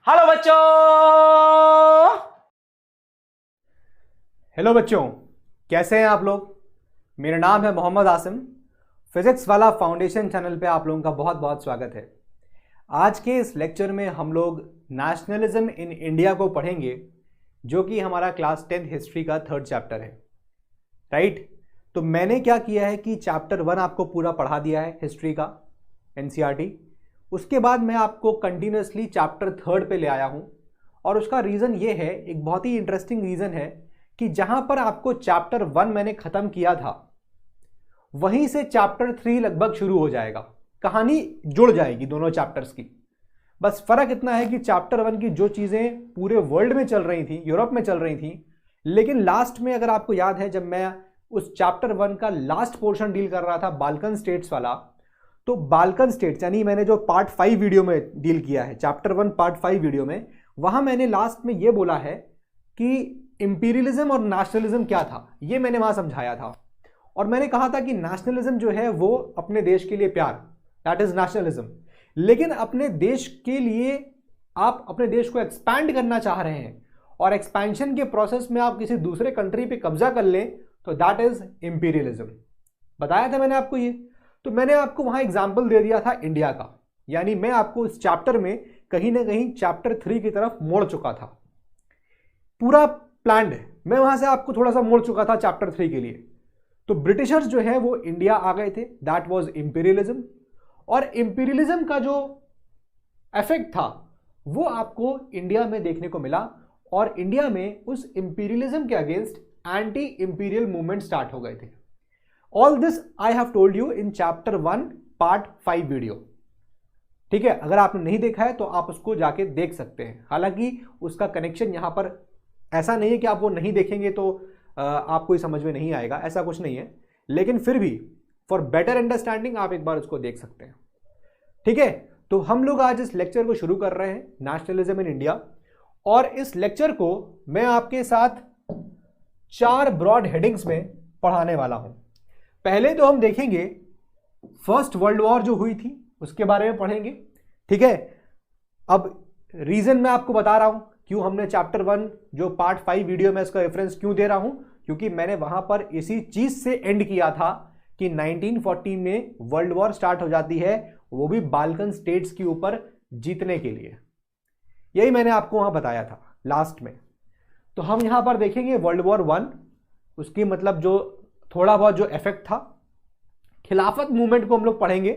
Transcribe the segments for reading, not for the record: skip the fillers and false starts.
Hello बच्चों। Hello बच्चों, कैसे हैं आप लोग। मेरा नाम है मोहम्मद आसिम। फिजिक्स वाला फाउंडेशन चैनल पे आप लोगों का बहुत बहुत स्वागत है। आज के इस लेक्चर में हम लोग नेशनलिज्म इन इंडिया को पढ़ेंगे, जो कि हमारा क्लास 10th हिस्ट्री का 3rd चैप्टर है। राइट। तो मैंने क्या किया है कि चैप्टर 1 आपको पूरा पढ़ा दिया है हिस्ट्री का, एनसीईआरटी। उसके बाद मैं आपको कंटिन्यूसली चैप्टर 3rd पे ले आया हूं, और उसका रीज़न ये है, एक बहुत ही इंटरेस्टिंग रीज़न है कि जहां पर आपको चैप्टर 1 मैंने खत्म किया था, वहीं से चैप्टर 3 लगभग शुरू हो जाएगा। कहानी जुड़ जाएगी दोनों चैप्टर्स की। बस फर्क इतना है कि चैप्टर 1 की जो चीजें पूरे वर्ल्ड में चल रही थी, यूरोप में चल रही थी, लेकिन लास्ट में अगर आपको याद है, जब मैं उस चैप्टर 1 का लास्ट पोर्शन डील कर रहा था, बाल्कन स्टेट्स वाला, तो बाल्कन स्टेट्स यानी मैंने जो पार्ट 5 वीडियो में डील किया है, चैप्टर 1 पार्ट 5 वीडियो में, वहां मैंने लास्ट में यह बोला है कि इंपीरियलिज्म और नेशनलिज्म क्या था, यह मैंने वहां समझाया था। और मैंने कहा था कि नेशनलिज्म जो है वो अपने देश के लिए प्यार, दैट इज नेशनलिज्म। लेकिन अपने देश के लिए आप अपने देश को एक्सपैंड करना चाह रहे हैं, और एक्सपेंशन के प्रोसेस में आप किसी दूसरे कंट्री पे कब्जा कर लें, तो दैट इज इंपीरियलिज्म। बताया था मैंने आपको ये। तो मैंने आपको वहां एग्जाम्पल दे दिया था इंडिया का, यानी मैं आपको इस चैप्टर में कहीं ना कहीं चैप्टर 3 की तरफ मोड़ चुका था। पूरा प्लान्ड है, मैं वहां से आपको थोड़ा सा मोड़ चुका था चैप्टर 3 के लिए। तो ब्रिटिशर्स जो है वो इंडिया आ गए थे, दैट वाज इंपीरियलिज्म। और इंपीरियलिज्म का जो इफेक्ट था वो आपको इंडिया में देखने को मिला, और इंडिया में उस इंपीरियलिज्म के against anti imperial movement start हो गए थे। All this I have told you in chapter 1 part 5 video. ठीक है, अगर आपने नहीं देखा है तो आप उसको जाके देख सकते हैं। हालांकि उसका कनेक्शन यहां पर ऐसा नहीं है कि आप वो नहीं देखेंगे तो आपको ही समझ में नहीं आएगा, ऐसा कुछ नहीं है। लेकिन फिर भी फॉर बेटर अंडरस्टैंडिंग आप एक बार उसको देख सकते हैं। ठीक है, तो हम लोग आज इस लेक्चर को शुरू कर रहे हैं, नेशनलिज्म इन इंडिया। और इस लेक्चर को मैं आपके साथ 4 ब्रॉड हेडिंग्स में पढ़ाने वाला हूं। पहले तो हम देखेंगे फर्स्ट वर्ल्ड वॉर जो हुई थी उसके बारे में पढ़ेंगे। ठीक है, अब रीजन मैं आपको बता रहा हूं क्यों हमने चैप्टर 1 जो पार्ट 5 वीडियो में इसका रेफरेंस क्यों दे रहा हूं, क्योंकि मैंने वहां पर इसी चीज से एंड किया था कि 1940 में वर्ल्ड वॉर स्टार्ट हो जाती है, वो भी बाल्कन स्टेट्स के ऊपर जीतने के लिए। यही मैंने आपको वहां बताया था लास्ट में। तो हम यहां पर देखेंगे वर्ल्ड वॉर 1, उसकी मतलब जो थोड़ा बहुत जो इफेक्ट था। खिलाफत मूवमेंट को हम लोग पढ़ेंगे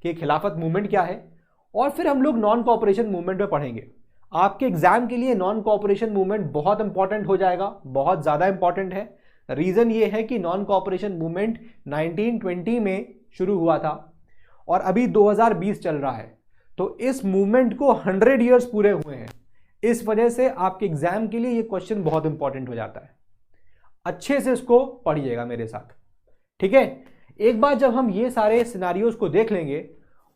कि खिलाफत मूवमेंट क्या है, और फिर हम लोग नॉन कोऑपरेशन मूवमेंट पे पढ़ेंगे। आपके एग्जाम के लिए नॉन कोऑपरेशन मूवमेंट बहुत इंपॉर्टेंट हो जाएगा, बहुत ज्यादा इंपॉर्टेंट है। रीजन ये है कि नॉन कोऑपरेशन मूवमेंट 1920 में शुरू हुआ था और अभी 2020 चल रहा है, तो इस मूवमेंट को 100 ईयर्स पूरे हुए हैं। इस वजह से आपके एग्जाम के लिए ये क्वेश्चन बहुत इंपॉर्टेंट हो जाता है। अच्छे से इसको पढ़िएगा मेरे साथ। ठीक है, एक बार जब हम ये सारे सिनारियोज को देख लेंगे,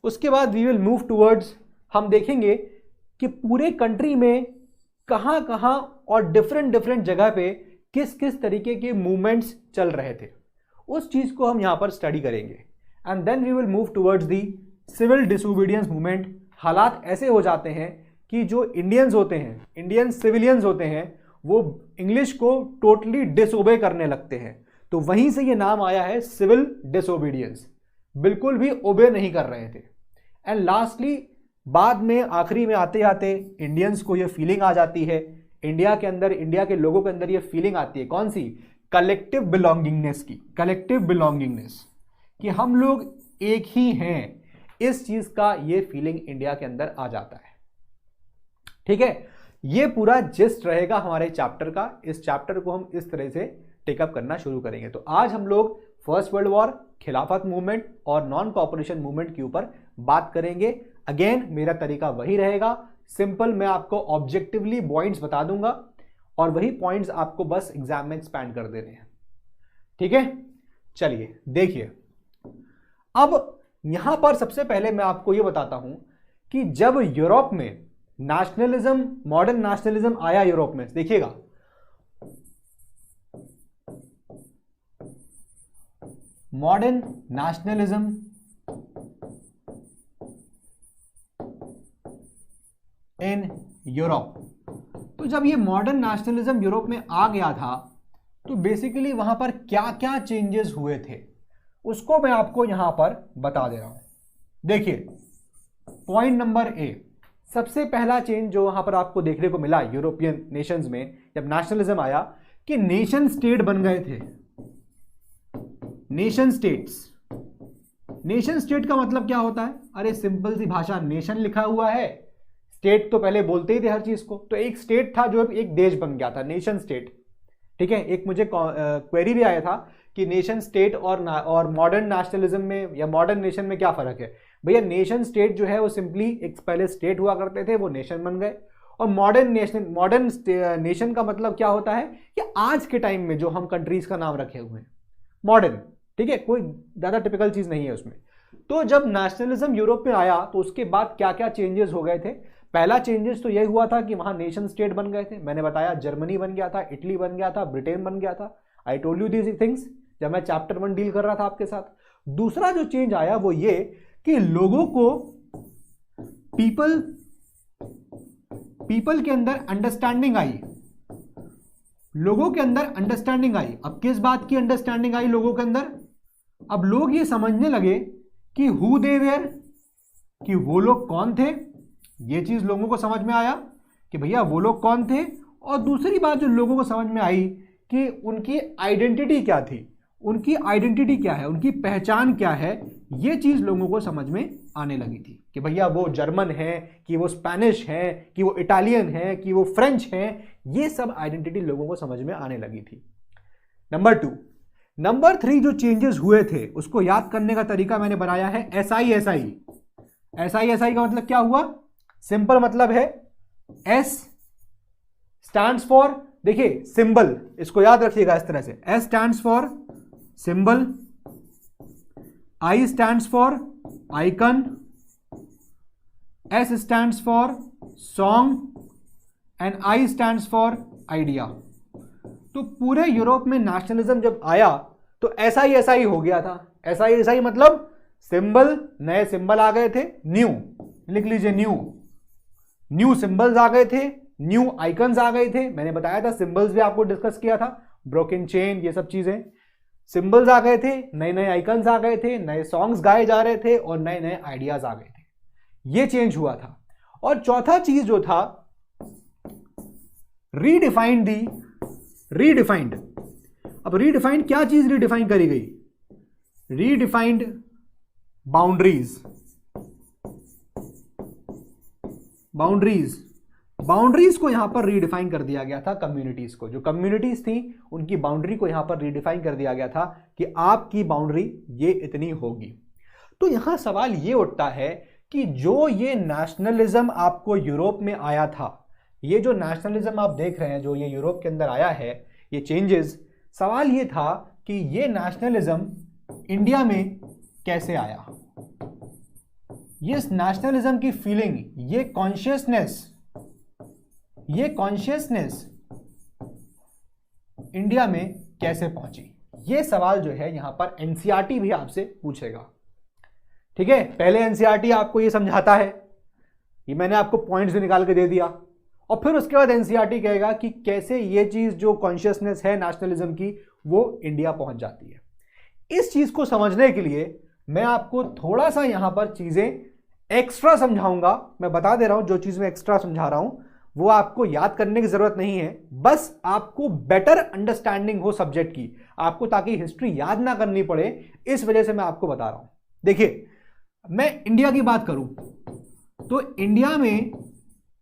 उसके बाद वी विल मूव टुवर्ड्स, हम देखेंगे कि पूरे कंट्री में कहां कहां और डिफरेंट डिफरेंट जगह पे किस किस तरीके के मूवमेंट्स चल रहे थे, उस चीज को हम यहां पर स्टडी करेंगे। And then we will move towards the civil disobedience movement. हालात ऐसे हो जाते हैं कि जो इंडियंस होते हैं, इंडियन सिविलियंस होते हैं, वो इंग्लिश को टोटली डिसोबे करने लगते हैं, तो वहीं से ये नाम आया है सिविल डिसोबीडियंस। बिल्कुल भी ओबे नहीं कर रहे थे। एंड लास्टली बाद में आखिरी में आते आते इंडियंस को ये फीलिंग आ जाती है, इंडिया के अंदर, इंडिया के लोगों के अंदर ये फीलिंग आती है, कौन सी? कलेक्टिव बिलोंगिंगनेस की, कलेक्टिव बिलोंगिंगनेस, कि हम लोग एक ही हैं। इस चीज का ये फीलिंग इंडिया के अंदर आ जाता है। ठीक है, ये पूरा जिस्ट रहेगा हमारे चैप्टर का। इस चैप्टर को हम इस तरह से टेकअप करना शुरू करेंगे। तो आज हम लोग फर्स्ट वर्ल्ड वॉर, खिलाफत मूवमेंट और नॉन कोऑपरेशन मूवमेंट के ऊपर बात करेंगे। अगेन मेरा तरीका वही रहेगा, सिंपल, मैं आपको ऑब्जेक्टिवली पॉइंट्स बता दूंगा और वही पॉइंट्स आपको बस एग्जाम में एक्सपैंड कर देने हैं। ठीक है, चलिए देखिए। अब यहां पर सबसे पहले मैं आपको यह बताता हूं कि जब यूरोप में नेशनलिज्म, मॉडर्न नेशनलिज्म आया यूरोप में, देखिएगा, मॉडर्न नेशनलिज्म इन यूरोप। तो जब ये मॉडर्न नेशनलिज्म यूरोप में आ गया था तो बेसिकली वहां पर क्या क्या चेंजेस हुए थे उसको मैं आपको यहां पर बता दे रहा हूं। देखिए, पॉइंट नंबर ए, सबसे पहला चेंज जो वहां पर आपको देखने को मिला यूरोपियन नेशंस में जब नेशनलिज्म आया कि नेशन स्टेट बन गए थे। नेशन स्टेट्स, नेशन स्टेट का मतलब क्या होता है? अरे सिंपल सी भाषा, नेशन लिखा हुआ है, स्टेट तो पहले बोलते ही थे हर चीज को, तो एक स्टेट था जो एक देश बन गया था, नेशन स्टेट। ठीक है, एक मुझे क्वेरी भी आया था कि नेशन स्टेट और मॉडर्न नेशनलिज्म में या मॉडर्न नेशन में क्या फर्क है। भैया नेशन स्टेट जो है वो सिंपली एक पहले स्टेट हुआ करते थे, वो नेशन बन गए। और मॉडर्न नेशन का मतलब क्या होता है कि आज के टाइम में जो हम कंट्रीज का नाम रखे हुए हैं मॉडर्न, ठीक है, कोई ज्यादा टिपिकल चीज नहीं है उसमें। तो जब नेशनलिज्म यूरोप में आया तो उसके बाद क्या क्या चेंजेस हो गए थे? पहला चेंजेस तो यह हुआ था कि वहां नेशन स्टेट बन गए थे। मैंने बताया जर्मनी बन गया था, इटली बन गया था, ब्रिटेन बन गया था। I told you these things जब मैं चैप्टर 1 डील कर रहा था आपके साथ। दूसरा जो चेंज आया वो ये कि लोगों को पीपल के अंदर अंडरस्टैंडिंग आई, लोगों के अंदर अंडरस्टैंडिंग आई। अब किस बात की अंडरस्टैंडिंग आई लोगों के अंदर? अब लोग ये समझने लगे कि हु दे वेयर, कि वो लोग कौन थे। ये चीज लोगों को समझ में आया कि भैया वो लोग कौन थे। और दूसरी बात जो लोगों को समझ में आई कि उनकी आइडेंटिटी क्या थी, उनकी आइडेंटिटी क्या है, उनकी पहचान क्या है। ये चीज लोगों को समझ में आने लगी थी कि भैया वो जर्मन है, कि वो स्पेनिश है, कि वो इटालियन है, कि वो फ्रेंच है। ये सब आइडेंटिटी लोगों को समझ में आने लगी थी। नंबर 2। नंबर 3 जो चेंजेस हुए थे उसको याद करने का तरीका मैंने बनाया है SISI। SISI का मतलब क्या हुआ? सिंपल मतलब है S स्टैंड्स फॉर, देखिए सिंबल, इसको याद रखिएगा इस तरह से, S stands for symbol, I stands for icon, S stands for song and I stands for idea. तो पूरे यूरोप में नेशनलिज्म जब आया तो SISI हो गया था। SISI मतलब सिंबल, नए सिंबल आ गए थे, न्यू, लिख लीजिए न्यू सिंबल्स आ गए थे, न्यू आइकन्स आ गए थे। मैंने बताया था सिंबल्स भी आपको डिस्कस किया था, ब्रोकन चेन, ये सब चीजें। सिंबल्स आ गए थे, नए नए आइकन्स आ गए थे, नए सॉन्ग्स गाए जा रहे थे और नए नए आइडियाज आ गए थे। ये चेंज हुआ था। और चौथा चीज जो था रीडिफाइंड। अब रीडिफाइंड क्या चीज रीडिफाइन करी गई? रीडिफाइंड बाउंड्रीज को यहां पर रीडिफाइन कर दिया गया था। कम्युनिटीज को, जो कम्युनिटीज थी उनकी बाउंड्री को यहां पर रीडिफाइन कर दिया गया था कि आपकी बाउंड्री ये इतनी होगी। तो यहां सवाल ये उठता है कि जो ये नेशनलिज्म आपको यूरोप में आया था, ये जो नेशनलिज्म आप देख रहे हैं जो ये यूरोप के अंदर आया है, ये चेंजेस, सवाल ये था कि ये नेशनलिज्म इंडिया में कैसे आया। ये नेशनलिज्म की फीलिंग, ये कॉन्शियसनेस इंडिया में कैसे पहुंची। ये सवाल जो है यहां पर एनसीईआरटी भी आपसे पूछेगा। ठीक है, पहले एनसीईआरटी आपको ये समझाता है, ये मैंने आपको पॉइंट्स भी निकाल के दे दिया, और फिर उसके बाद एनसीईआरटी कहेगा कि कैसे ये चीज जो कॉन्शियसनेस है नेशनलिज्म की वो इंडिया पहुंच जाती है। इस चीज को समझने के लिए मैं आपको थोड़ा सा यहां पर चीजें एक्स्ट्रा समझाऊंगा। मैं बता दे रहा हूं, जो चीज मैं एक्स्ट्रा समझा रहा हूं वो आपको याद करने की जरूरत नहीं है, बस आपको बेटर अंडरस्टैंडिंग हो सब्जेक्ट की, आपको ताकि हिस्ट्री याद ना करनी पड़े, इस वजह से मैं आपको बता रहा हूं। देखिए, मैं इंडिया की बात करूं तो इंडिया में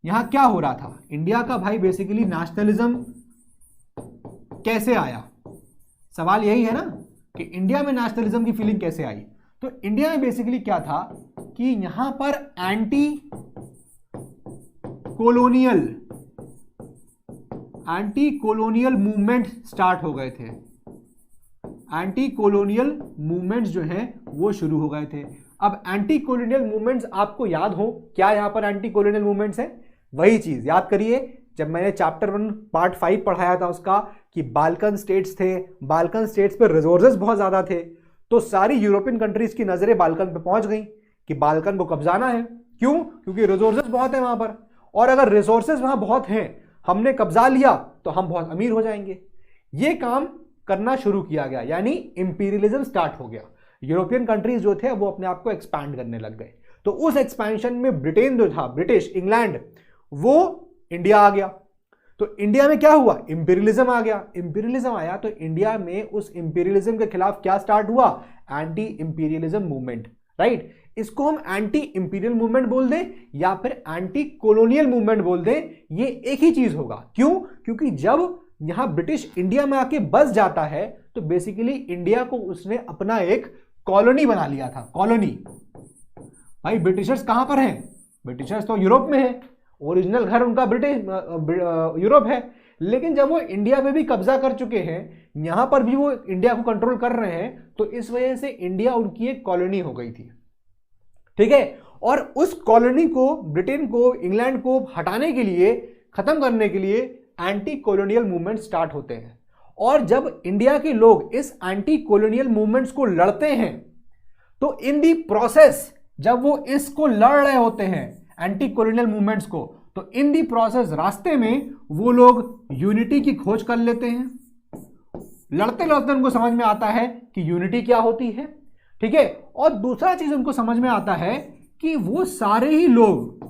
यहां क्या हो रहा था? इंडिया का भाई बेसिकली नेशनलिज्म कैसे आया, सवाल यही है ना कि इंडिया में नेशनलिज्म की फीलिंग कैसे आई। तो इंडिया में बेसिकली क्या था कि यहां पर एंटी कोलोनियल मूवमेंट स्टार्ट हो गए थे। एंटी कोलोनियल मूवमेंट्स जो हैं वो शुरू हो गए थे। अब एंटी कोलोनियल मूवमेंट्स आपको याद हो क्या? यहां पर एंटी कोलोनियल मूवमेंट्स है, वही चीज याद करिए जब मैंने चैप्टर 1 पार्ट 5 पढ़ाया था उसका, कि बाल्कन स्टेट्स थे, बाल्कन स्टेट्स पे रिसोर्सेज बहुत ज्यादा थे, तो सारी यूरोपियन कंट्रीज की नजरें बाल्कन पे पहुंच गई कि बाल्कन को कब्जाना है। क्यों? क्योंकि रिसोर्सेज बहुत है वहां पर, और अगर रिसोर्सेज वहां बहुत हैं, हमने कब्जा लिया तो हम बहुत अमीर हो जाएंगे। ये काम करना शुरू किया गया, यानी इंपीरियलिज्म स्टार्ट हो गया। यूरोपियन कंट्रीज जो थे वो अपने आप को एक्सपैंड करने लग गए। तो उस एक्सपेंशन में ब्रिटेन जो था, ब्रिटिश इंग्लैंड, वो इंडिया आ गया। तो इंडिया में क्या हुआ, इंपीरियलिज्म आ गया। इंपीरियलिज्म आया तो इंडिया में उस इंपीरियलिज्म के खिलाफ क्या स्टार्ट हुआ, एंटी इंपीरियलिज्म मूवमेंट, राइट। इसको हम एंटी इंपीरियल मूवमेंट बोल दें या फिर एंटी कॉलोनियल मूवमेंट बोल दें, ये एक ही चीज होगा। क्यों, क्योंकि जब यहां ब्रिटिश इंडिया में आके बस जाता है तो बेसिकली इंडिया को उसने अपना एक कॉलोनी बना लिया था। कॉलोनी, भाई ब्रिटिशर्स कहां पर हैं, ब्रिटिशर्स तो यूरोप में है, ओरिजिनल घर उनका ब्रिटिश यूरोप है। लेकिन जब वो इंडिया पे भी कब्जा कर चुके हैं, यहां पर भी वो इंडिया को कंट्रोल कर रहे हैं, तो इस वजह से इंडिया उनकी एक कॉलोनी हो गई थी, ठीक है। और उस कॉलोनी को, ब्रिटेन को, इंग्लैंड को हटाने के लिए, खत्म करने के लिए एंटी कॉलोनियल मूवमेंट स्टार्ट होते हैं। और जब इंडिया के लोग इस एंटी कॉलोनियल मूवमेंट्स को लड़ते हैं, तो इन दी प्रोसेस, जब वो इसको लड़ रहे होते हैं एंटी कॉलोनियल मूवमेंट्स को, तो इन दी प्रोसेस रास्ते में वो लोग यूनिटी की खोज कर लेते हैं। लड़ते लड़ते उनको समझ में आता है कि यूनिटी क्या होती है, ठीक है। और दूसरा चीज उनको समझ में आता है कि वो सारे ही लोग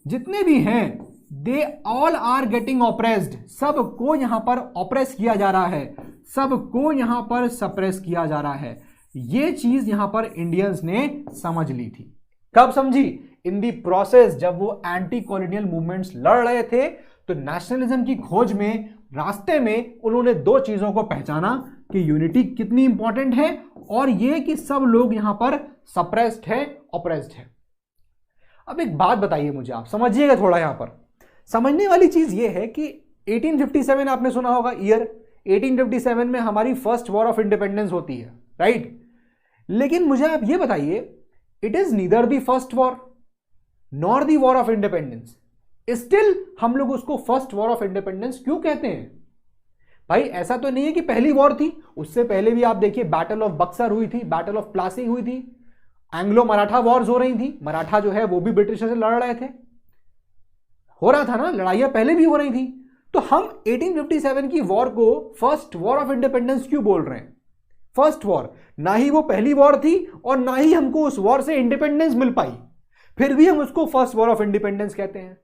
जितने भी हैं, they all are getting oppressed, सबको यहां पर ऑप्रेस किया जा रहा है, सबको यहां पर सप्रेस किया जा रहा है। ये चीज यहां पर इंडियंस ने समझ ली थी। कब समझी, इन दी प्रोसेस, जब वो एंटी कॉलोनियल मूवमेंट्स लड़ रहे थे, तो नेशनलिज्म की खोज में, रास्ते में उन्होंने दो चीजों को पहचाना कि यूनिटी कितनी इंपॉर्टेंट है और ये कि सब लोग यहां पर सप्रेस्ड है, ऑप्रेस्ड है। अब एक बात बताइए मुझे, आप समझिएगा थोड़ा, यहां पर समझने वाली चीज ये है कि 1857 आपने सुना होगा ईयर, 1857 में हमारी फर्स्ट वॉर ऑफ इंडिपेंडेंस होती है, राइट। लेकिन मुझे आप ये बताइए, it is neither the first war nor the war of independence, still हम लोग उसको फर्स्ट वॉर ऑफ इंडिपेंडेंस क्यों कहते हैं? भाई ऐसा तो नहीं है कि पहली वॉर थी, उससे पहले भी आप देखिए बैटल ऑफ बक्सर हुई थी, बैटल ऑफ प्लासी हुई थी, एंग्लो मराठा वॉर्स हो रही थी, मराठा जो है वो भी ब्रिटिशर्स से लड़ रहे थे, हो रहा था ना, लड़ाइयां पहले भी हो रही थी। तो हम 1857 की वॉर को फर्स्ट वॉर ऑफ इंडिपेंडेंस क्यों बोल रहे हैं? फर्स्ट वॉर, ना ही वो पहली वॉर थी और ना ही हमको उस वॉर से इंडिपेंडेंस मिल पाई, फिर भी हम उसको फर्स्ट वॉर ऑफ इंडिपेंडेंस कहते हैं।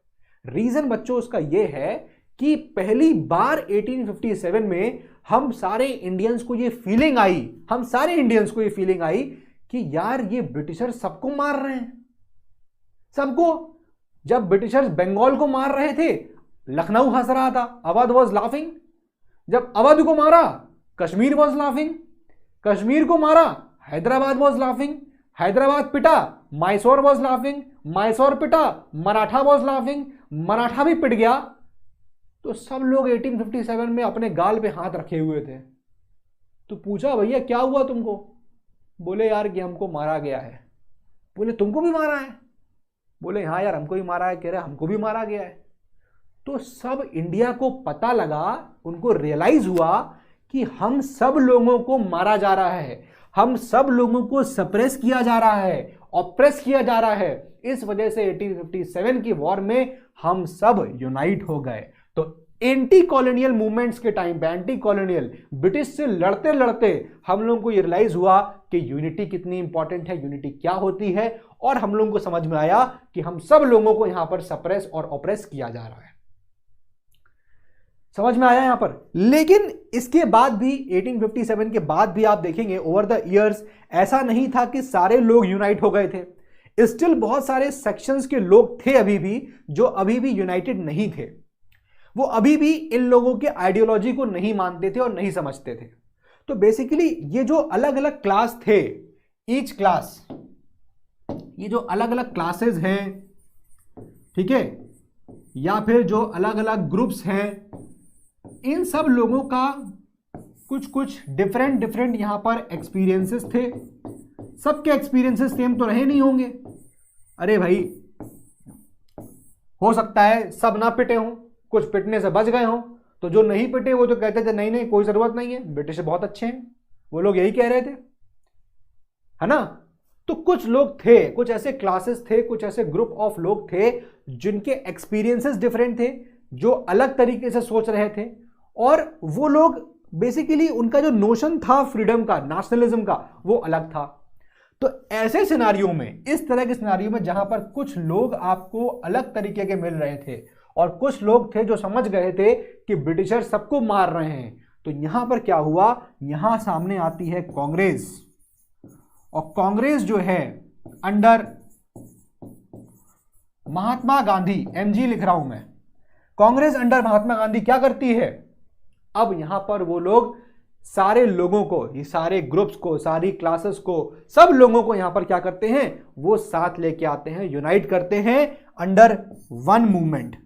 रीजन बच्चों उसका यह है कि पहली बार 1857 में हम सारे इंडियंस को ये फीलिंग आई, हम सारे इंडियंस को ये फीलिंग आई कि यार ये ब्रिटिशर सबको मार रहे हैं, सबको। जब ब्रिटिशर्स बंगाल को मार रहे थे, लखनऊ हंस रहा था, अवध वॉज लाफिंग। जब अवध को मारा, कश्मीर वॉज लाफिंग। कश्मीर को मारा, हैदराबाद वॉज लाफिंग। हैदराबाद पिटा, मैसूर वॉज लाफिंग। मैसूर पिटा, मराठा वॉज लाफिंग। मराठा भी पिट गया। तो सब लोग 1857 में अपने गाल पे हाथ रखे हुए थे। तो पूछा, भैया क्या हुआ तुमको? बोले यार कि हमको मारा गया है। बोले तुमको भी मारा है? बोले हाँ यार हमको भी मारा है। कह रहे हमको भी मारा गया है। तो सब इंडिया को पता लगा, उनको रियलाइज हुआ कि हम सब लोगों को मारा जा रहा है, हम सब लोगों को सप्रेस किया जा रहा है, ऑप्रेस किया जा रहा है। इस वजह से 1857 की वॉर में हम सब यूनाइट हो गए। तो एंटी कॉलोनियल मूवमेंट्स के टाइम पे, एंटी कॉलोनियल ब्रिटिश से लड़ते लड़ते हम लोगों को ये रियलाइज हुआ कि यूनिटी कितनी इंपॉर्टेंट है, यूनिटी क्या होती है, और हम लोगों को समझ में आया कि हम सब लोगों को यहां पर सप्रेस और ऑप्रेस किया जा रहा है। समझ में आया यहां पर? लेकिन इसके बाद भी, 1857 के बाद भी आप देखेंगे ओवर द इयर्स ऐसा नहीं था कि सारे लोग यूनाइट हो गए थे। स्टिल बहुत सारे सेक्शंस के लोग थे अभी भी जो अभी भी यूनाइटेड नहीं थे। वो अभी भी इन लोगों के आइडियोलॉजी को नहीं मानते थे और नहीं समझते थे। तो बेसिकली ये जो अलग अलग क्लास थे, ईच क्लास, ये जो अलग अलग क्लासेस हैं, ठीक है, या फिर जो अलग अलग ग्रुप्स हैं, इन सब लोगों का कुछ कुछ डिफरेंट यहां पर एक्सपीरियंसेस थे। सबके एक्सपीरियंसेस सेम तो रहे नहीं होंगे। अरे भाई हो सकता है सब ना पिटे हों, कुछ पिटने से बच गए हों। तो जो नहीं पिटे वो तो कहते थे नहीं नहीं कोई जरूरत नहीं है, ब्रिटिश बहुत अच्छे हैं, वो लोग यही कह रहे थे, है ना। तो कुछ लोग थे, कुछ ऐसे क्लासेस थे, कुछ ऐसे ग्रुप ऑफ लोग थे जिनके एक्सपीरियंसेस डिफरेंट थे, जो अलग तरीके से सोच रहे थे, और वो लोग बेसिकली उनका जो नोशन था फ्रीडम का, नेशनलिज्म का, वो अलग था। तो ऐसे सिनारियों में, इस तरह के सिनारियों में जहां पर कुछ लोग आपको अलग तरीके के मिल रहे थे और कुछ लोग थे जो समझ गए थे कि ब्रिटिशर सबको मार रहे हैं, तो यहां पर क्या हुआ, यहां सामने आती है कांग्रेस। और कांग्रेस जो है अंडर महात्मा गांधी, एमजी लिख रहा हूं मैं, कांग्रेस अंडर महात्मा गांधी क्या करती है, अब यहां पर वो लोग सारे लोगों को, ये सारे ग्रुप्स को, सारी क्लासेस को, सब लोगों को यहां पर क्या करते हैं, वो साथ लेके आते हैं, यूनाइट करते हैं अंडर वन मूवमेंट।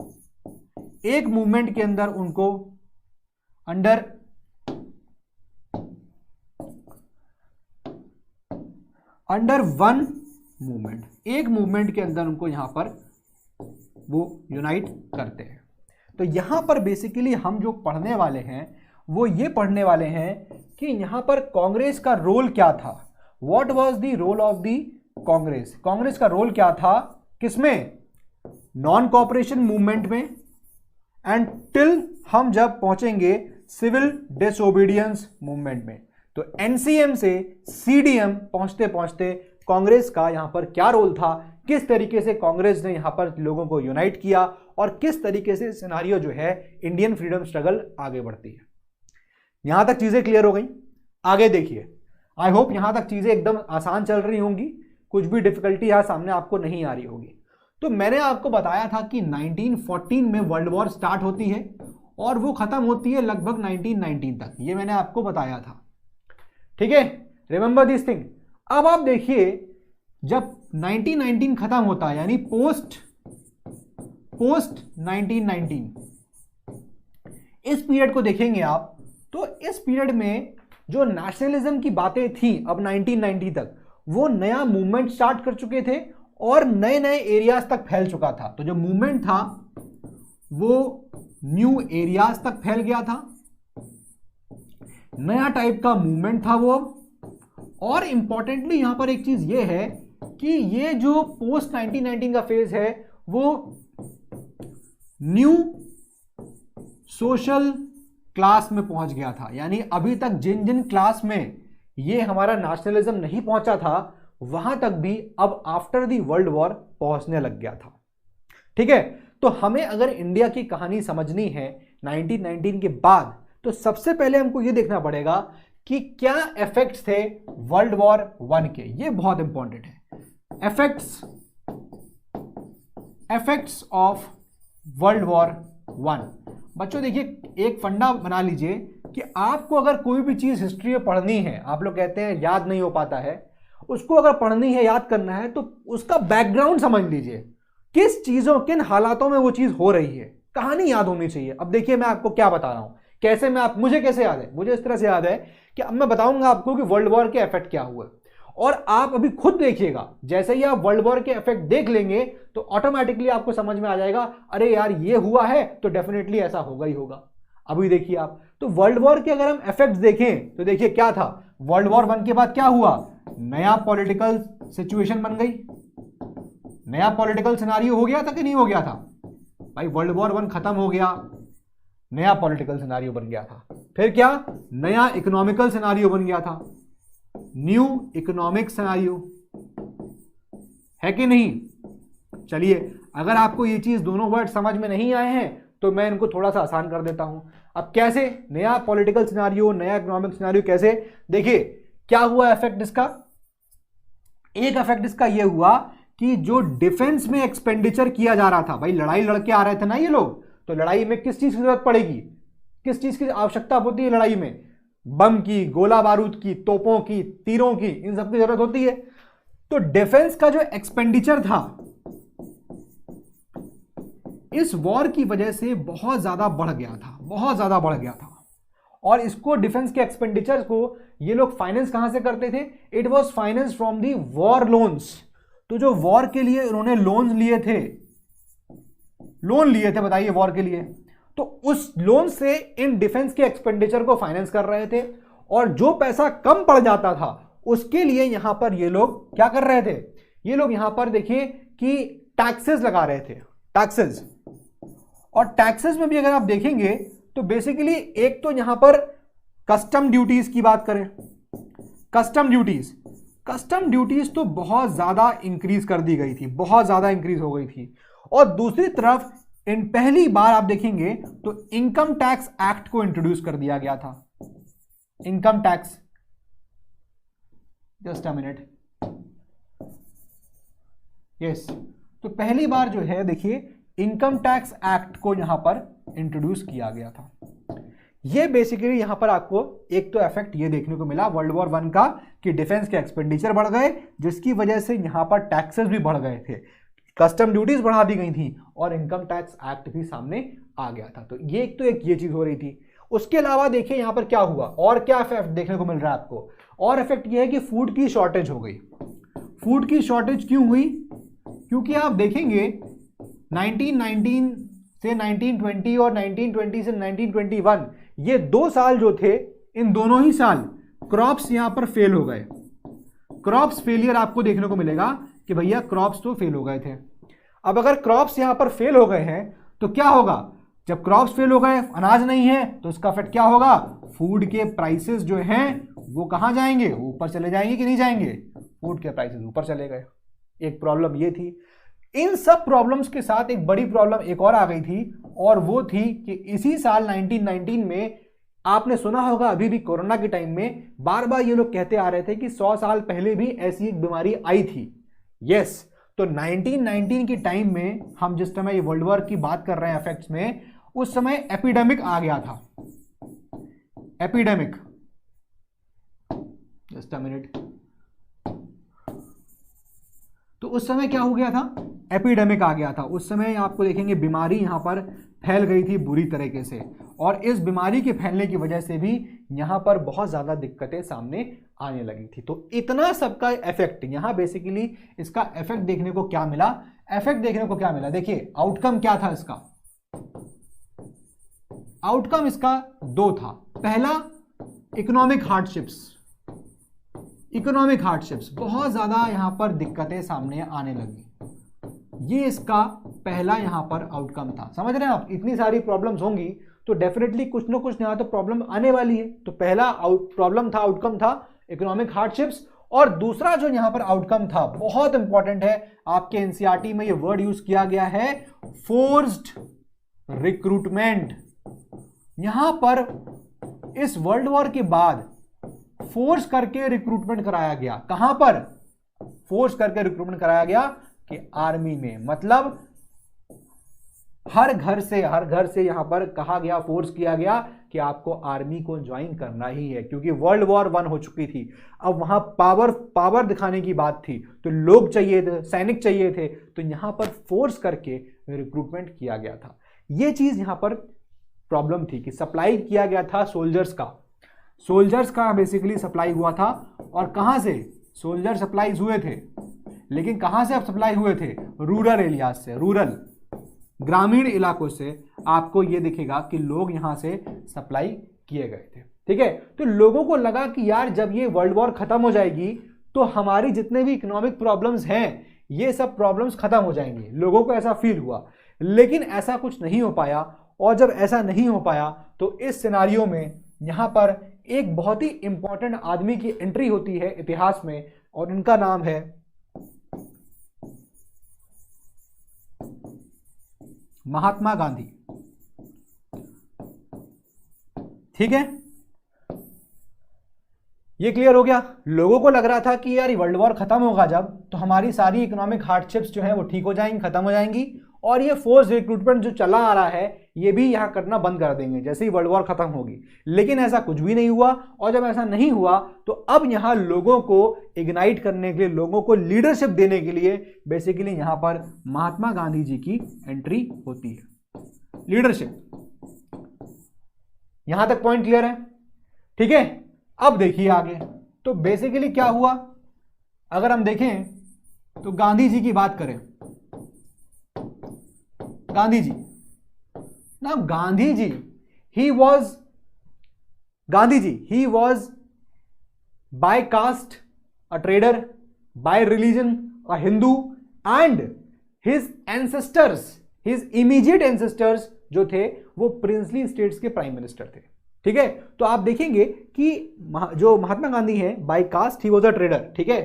एक मूवमेंट के अंदर उनको अंडर वन मूवमेंट, एक मूवमेंट के अंदर उनको यहां पर वो यूनाइट करते हैं। तो यहां पर बेसिकली हम जो पढ़ने वाले हैं वो ये पढ़ने वाले हैं कि यहां पर कांग्रेस का रोल क्या था, what was the role of the Congress. Congress का रोल क्या था, किसमें, नॉन कॉपरेशन मूवमेंट में, एंड टिल हम जब पहुंचेंगे सिविल डिसोबीडियंस मूवमेंट में। तो एनसीएम से सीडीएम पहुंचते पहुंचते कांग्रेस का यहां पर क्या रोल था, किस तरीके से कांग्रेस ने यहां पर लोगों को यूनाइट किया, और किस तरीके से सिनारियो जो है इंडियन फ्रीडम स्ट्रगल आगे बढ़ती है। यहां तक चीजें क्लियर हो गई, आगे देखिए। आई होप यहां तक चीजें एकदम आसान चल रही होंगी, कुछ भी डिफिकल्टी यहां सामने आपको नहीं आ रही होगी। तो मैंने आपको बताया था कि 1914 में वर्ल्ड वॉर स्टार्ट होती है और वो खत्म होती है लगभग 1919 तक, ये मैंने आपको बताया था, ठीक है, रिमेंबर दिस थिंग। अब आप देखिए जब 1919 खत्म होता है, यानी पोस्ट 1919, इस पीरियड को देखेंगे आप, तो इस पीरियड में जो नेशनलिज्म की बातें थी अब 1990 तक, वो नया मूवमेंट स्टार्ट कर चुके थे और नए नए एरियाज तक फैल चुका था। तो जो मूवमेंट था वो न्यू एरियाज तक फैल गया था, नया टाइप का मूवमेंट था वो। और इंपॉर्टेंटली यहां पर एक चीज ये है कि ये जो पोस्ट 1919 का फेज है वो न्यू सोशल क्लास में पहुंच गया था, यानी अभी तक जिन जिन क्लास में ये हमारा नेशनलिज्म नहीं पहुंचा था वहां तक भी अब आफ्टर दी वर्ल्ड वॉर पहुंचने लग गया था, ठीक है। तो हमें अगर इंडिया की कहानी समझनी है 1919 के बाद, तो सबसे पहले हमको ये देखना पड़ेगा कि क्या इफेक्ट्स थे वर्ल्ड वॉर 1 के, ये बहुत इंपॉर्टेंट है। Effects of world war 1। बच्चों देखिए, एक फंडा बना लीजिए कि आपको अगर कोई भी चीज हिस्ट्री में पढ़नी है, आप लोग कहते हैं याद नहीं हो पाता है, उसको अगर पढ़नी है, याद करना है, तो उसका बैकग्राउंड समझ लीजिए, किस चीजों, किन हालातों में वो चीज हो रही है, कहानी याद होनी चाहिए। अब देखिए मैं आपको क्या बता रहा हूं, कैसे मैं मुझे कैसे याद है, मुझे इस तरह से याद है कि अब मैं बताऊंगा आपको कि वर्ल्ड वॉर के इफेक्ट क्या हुए, और आप अभी खुद देखिएगा, जैसे ही आप वर्ल्ड वॉर के इफेक्ट देख लेंगे तो ऑटोमेटिकली आपको समझ में आ जाएगा, अरे यार ये हुआ है तो डेफिनेटली ऐसा होगा ही होगा। अभी देखिए आप, तो वर्ल्ड वॉर के अगर हम इफेक्ट्स देखें तो देखिए क्या था, वर्ल्ड वॉर 1 के बाद क्या हुआ, नया पॉलिटिकल सिचुएशन बन गई, नया पॉलिटिकल सिनारियो हो गया था कि नहीं हो गया था भाई। वर्ल्ड वॉर 1 खत्म हो गया, नया पॉलिटिकल सिनारियो बन गया था। फिर क्या, नया इकोनॉमिकल सिनारियो बन गया था, न्यू इकोनॉमिक सिनारियो, है कि नहीं। चलिए, अगर आपको ये चीज दोनों वर्ड समझ में नहीं आए हैं तो मैं इनको थोड़ा सा आसान कर देता हूं। अब कैसे, नया पॉलिटिकल सिनारियो, नया इकोनॉमिक सिनारियो, कैसे, देखिए क्या हुआ इफेक्ट इसका। एक इफेक्ट इसका यह हुआ कि जो डिफेंस में एक्सपेंडिचर किया जा रहा था, भाई लड़ाई लड़के आ रहे थे ना ये लोग, तो लड़ाई में किस चीज की जरूरत पड़ेगी, किस चीज की आवश्यकता होती है लड़ाई में, बम की, गोला बारूद की, तोपों की, तीरों की, इन सब की जरूरत होती है। तो डिफेंस का जो एक्सपेंडिचर था इस वॉर की वजह से बहुत ज्यादा बढ़ गया था, बहुत ज्यादा बढ़ गया था। और इसको, डिफेंस के एक्सपेंडिचर को ये लोग फाइनेंस कहां से करते थे, it was finance from the war loans. तो जो वॉर के लिए उन्होंने लोन लिए थे, बताइए वॉर के लिए, तो उस लोन से इन डिफेंस के एक्सपेंडिचर को फाइनेंस कर रहे थे। और जो पैसा कम पड़ जाता था उसके लिए यहां पर ये लोग क्या कर रहे थे, ये लोग यहां पर देखिए कि टैक्सेस लगा रहे थे, टैक्सेस। और टैक्सेस में भी अगर आप देखेंगे तो बेसिकली एक तो यहां पर कस्टम ड्यूटीज की बात करें, कस्टम ड्यूटीज तो बहुत ज्यादा इंक्रीज कर दी गई थी, बहुत ज्यादा इंक्रीज हो गई थी। और दूसरी तरफ इन पहली बार आप देखेंगे तो इनकम टैक्स एक्ट को इंट्रोड्यूस कर दिया गया था, income tax, just a minute, yes. तो पहली बार जो है देखिए इनकम टैक्स एक्ट को यहां पर इंट्रोड्यूस किया गया था। ये बेसिकली यहां पर आपको एक तो इफेक्ट ये देखने को मिला वर्ल्ड वॉर 1 का कि डिफेंस के एक्सपेंडिचर बढ़ गए, जिसकी वजह से यहां पर टैक्सेस भी बढ़ गए थे, कस्टम ड्यूटीज बढ़ा दी गई थी और इनकम टैक्स एक्ट भी सामने आ गया था। तो ये एक ये चीज हो रही थी। उसके अलावा देखिए यहां पर क्या हुआ और क्या इफेक्ट देखने को मिल रहा है आपको, और इफेक्ट ये है कि फूड की शॉर्टेज हो गई। फूड की शॉर्टेज क्यों हुई, क्योंकि आप देखेंगे 1919 से 1920 और 1920 से 1921 ये 2 साल जो थे, इन दोनों ही साल क्रॉप्स यहां पर फेल हो गए। क्रॉप्स फेलियर आपको देखने को मिलेगा कि भैया क्रॉप्स तो फेल हो गए थे। अब अगर क्रॉप्स यहां पर फेल हो गए हैं तो क्या होगा, जब क्रॉप्स फेल हो गए, अनाज नहीं है, तो इसका इफेक्ट क्या होगा, फूड के प्राइसेस जो हैं वो कहां जाएंगे, ऊपर चले जाएंगे कि नहीं जाएंगे, फूड के प्राइसेस ऊपर चले गए। एक प्रॉब्लम ये थी। इन सब प्रॉब्लम्स के साथ एक बड़ी प्रॉब्लम एक और आ गई थी, और वो थी कि इसी साल 1919 में आपने सुना होगा, अभी भी कोरोना के टाइम में बार बार ये लोग कहते आ रहे थे कि 100 साल पहले भी ऐसी एक बीमारी आई थी। यस, तो 1919 के टाइम में हम जिस समय ये वर्ल्ड वॉर की बात कर रहे हैं इफेक्ट्स में, उस समय एपिडेमिक आ गया था, एपिडेमिक, जस्ट अ मिनट। तो उस समय क्या हो गया था, एपिडेमिक आ गया था। उस समय आपको देखेंगे बीमारी यहां पर फैल गई थी बुरी तरीके से, और इस बीमारी के फैलने की वजह से भी यहां पर बहुत ज्यादा दिक्कतें सामने आने लगी थी। तो इतना सबका इफेक्ट यहां बेसिकली इसका इफेक्ट देखने को क्या मिला, इफेक्ट देखने को क्या मिला, देखिए आउटकम क्या था इसका, आउटकम इसका 2 था। पहला, इकोनॉमिक हार्डशिप्स, इकोनॉमिक हार्डशिप्स, बहुत ज्यादा यहां पर दिक्कतें सामने आने लगी। ये इसका पहला यहां पर आउटकम था। समझ रहे हैं आप, इतनी सारी प्रॉब्लम्स होंगी तो डेफिनेटली कुछ ना कुछ यहां तो प्रॉब्लम आने वाली है। तो पहला प्रॉब्लम था, आउटकम था इकोनॉमिक हार्डशिप्स। और दूसरा जो यहां पर आउटकम था, बहुत इंपॉर्टेंट है, आपके एनसीईआरटी में ये वर्ड यूज किया गया है, फोर्स्ड रिक्रूटमेंट। यहां पर इस वर्ल्ड वॉर के बाद फोर्स करके रिक्रूटमेंट कराया गया। कहां पर फोर्स करके रिक्रूटमेंट कराया गया कि आर्मी में, मतलब हर घर से यहां पर कहा गया, फोर्स किया गया कि आपको आर्मी को ज्वाइन करना ही है, क्योंकि वर्ल्ड वॉर 1 हो चुकी थी। अब वहां पावर दिखाने की बात थी, तो लोग चाहिए थे, सैनिक चाहिए थे, तो यहां पर फोर्स करके रिक्रूटमेंट किया गया था। यह चीज यहां पर प्रॉब्लम थी कि सप्लाई किया गया था सोल्जर्स का बेसिकली सप्लाई हुआ था। और कहां से सोल्जर सप्लाई हुए थे, लेकिन कहां से अब सप्लाई हुए थे, रूरल एरियाज से, रूरल ग्रामीण इलाकों से। आपको यह दिखेगा कि लोग यहां से सप्लाई किए गए थे। ठीक है, तो लोगों को लगा कि यार जब ये वर्ल्ड वॉर खत्म हो जाएगी तो हमारी जितने भी इकोनॉमिक प्रॉब्लम्स हैं ये सब प्रॉब्लम्स खत्म हो जाएंगे, लोगों को ऐसा फील हुआ। लेकिन ऐसा कुछ नहीं हो पाया, और जब ऐसा नहीं हो पाया तो इस सिनारियो में यहां पर एक बहुत ही इंपॉर्टेंट आदमी की एंट्री होती है इतिहास में, और इनका नाम है महात्मा गांधी। ठीक है, ये क्लियर हो गया। लोगों को लग रहा था कि यार वर्ल्ड वॉर खत्म होगा जब, तो हमारी सारी इकोनॉमिक हार्डशिप्स जो है वो ठीक हो जाएंगी, खत्म हो जाएंगी, और ये फोर्स रिक्रूटमेंट जो चला आ रहा है ये भी यहां करना बंद कर देंगे जैसे ही वर्ल्ड वॉर खत्म होगी। लेकिन ऐसा कुछ भी नहीं हुआ, और जब ऐसा नहीं हुआ तो अब यहां लोगों को इग्नाइट करने के लिए, लोगों को लीडरशिप देने के लिए बेसिकली यहां पर महात्मा गांधी जी की एंट्री होती है। लीडरशिप, यहां तक पॉइंट क्लियर है? ठीक है, अब देखिए आगे। तो बेसिकली क्या हुआ, अगर हम देखें तो गांधी जी की बात करें, गांधी जी ना, Gandhi ji he was by caste a trader, by religion a Hindu, and his ancestors, his immediate ancestors जो थे वो प्रिंसली स्टेट्स के प्राइम मिनिस्टर थे। ठीक है, तो आप देखेंगे कि जो महात्मा गांधी है by caste he was a trader. ठीक है,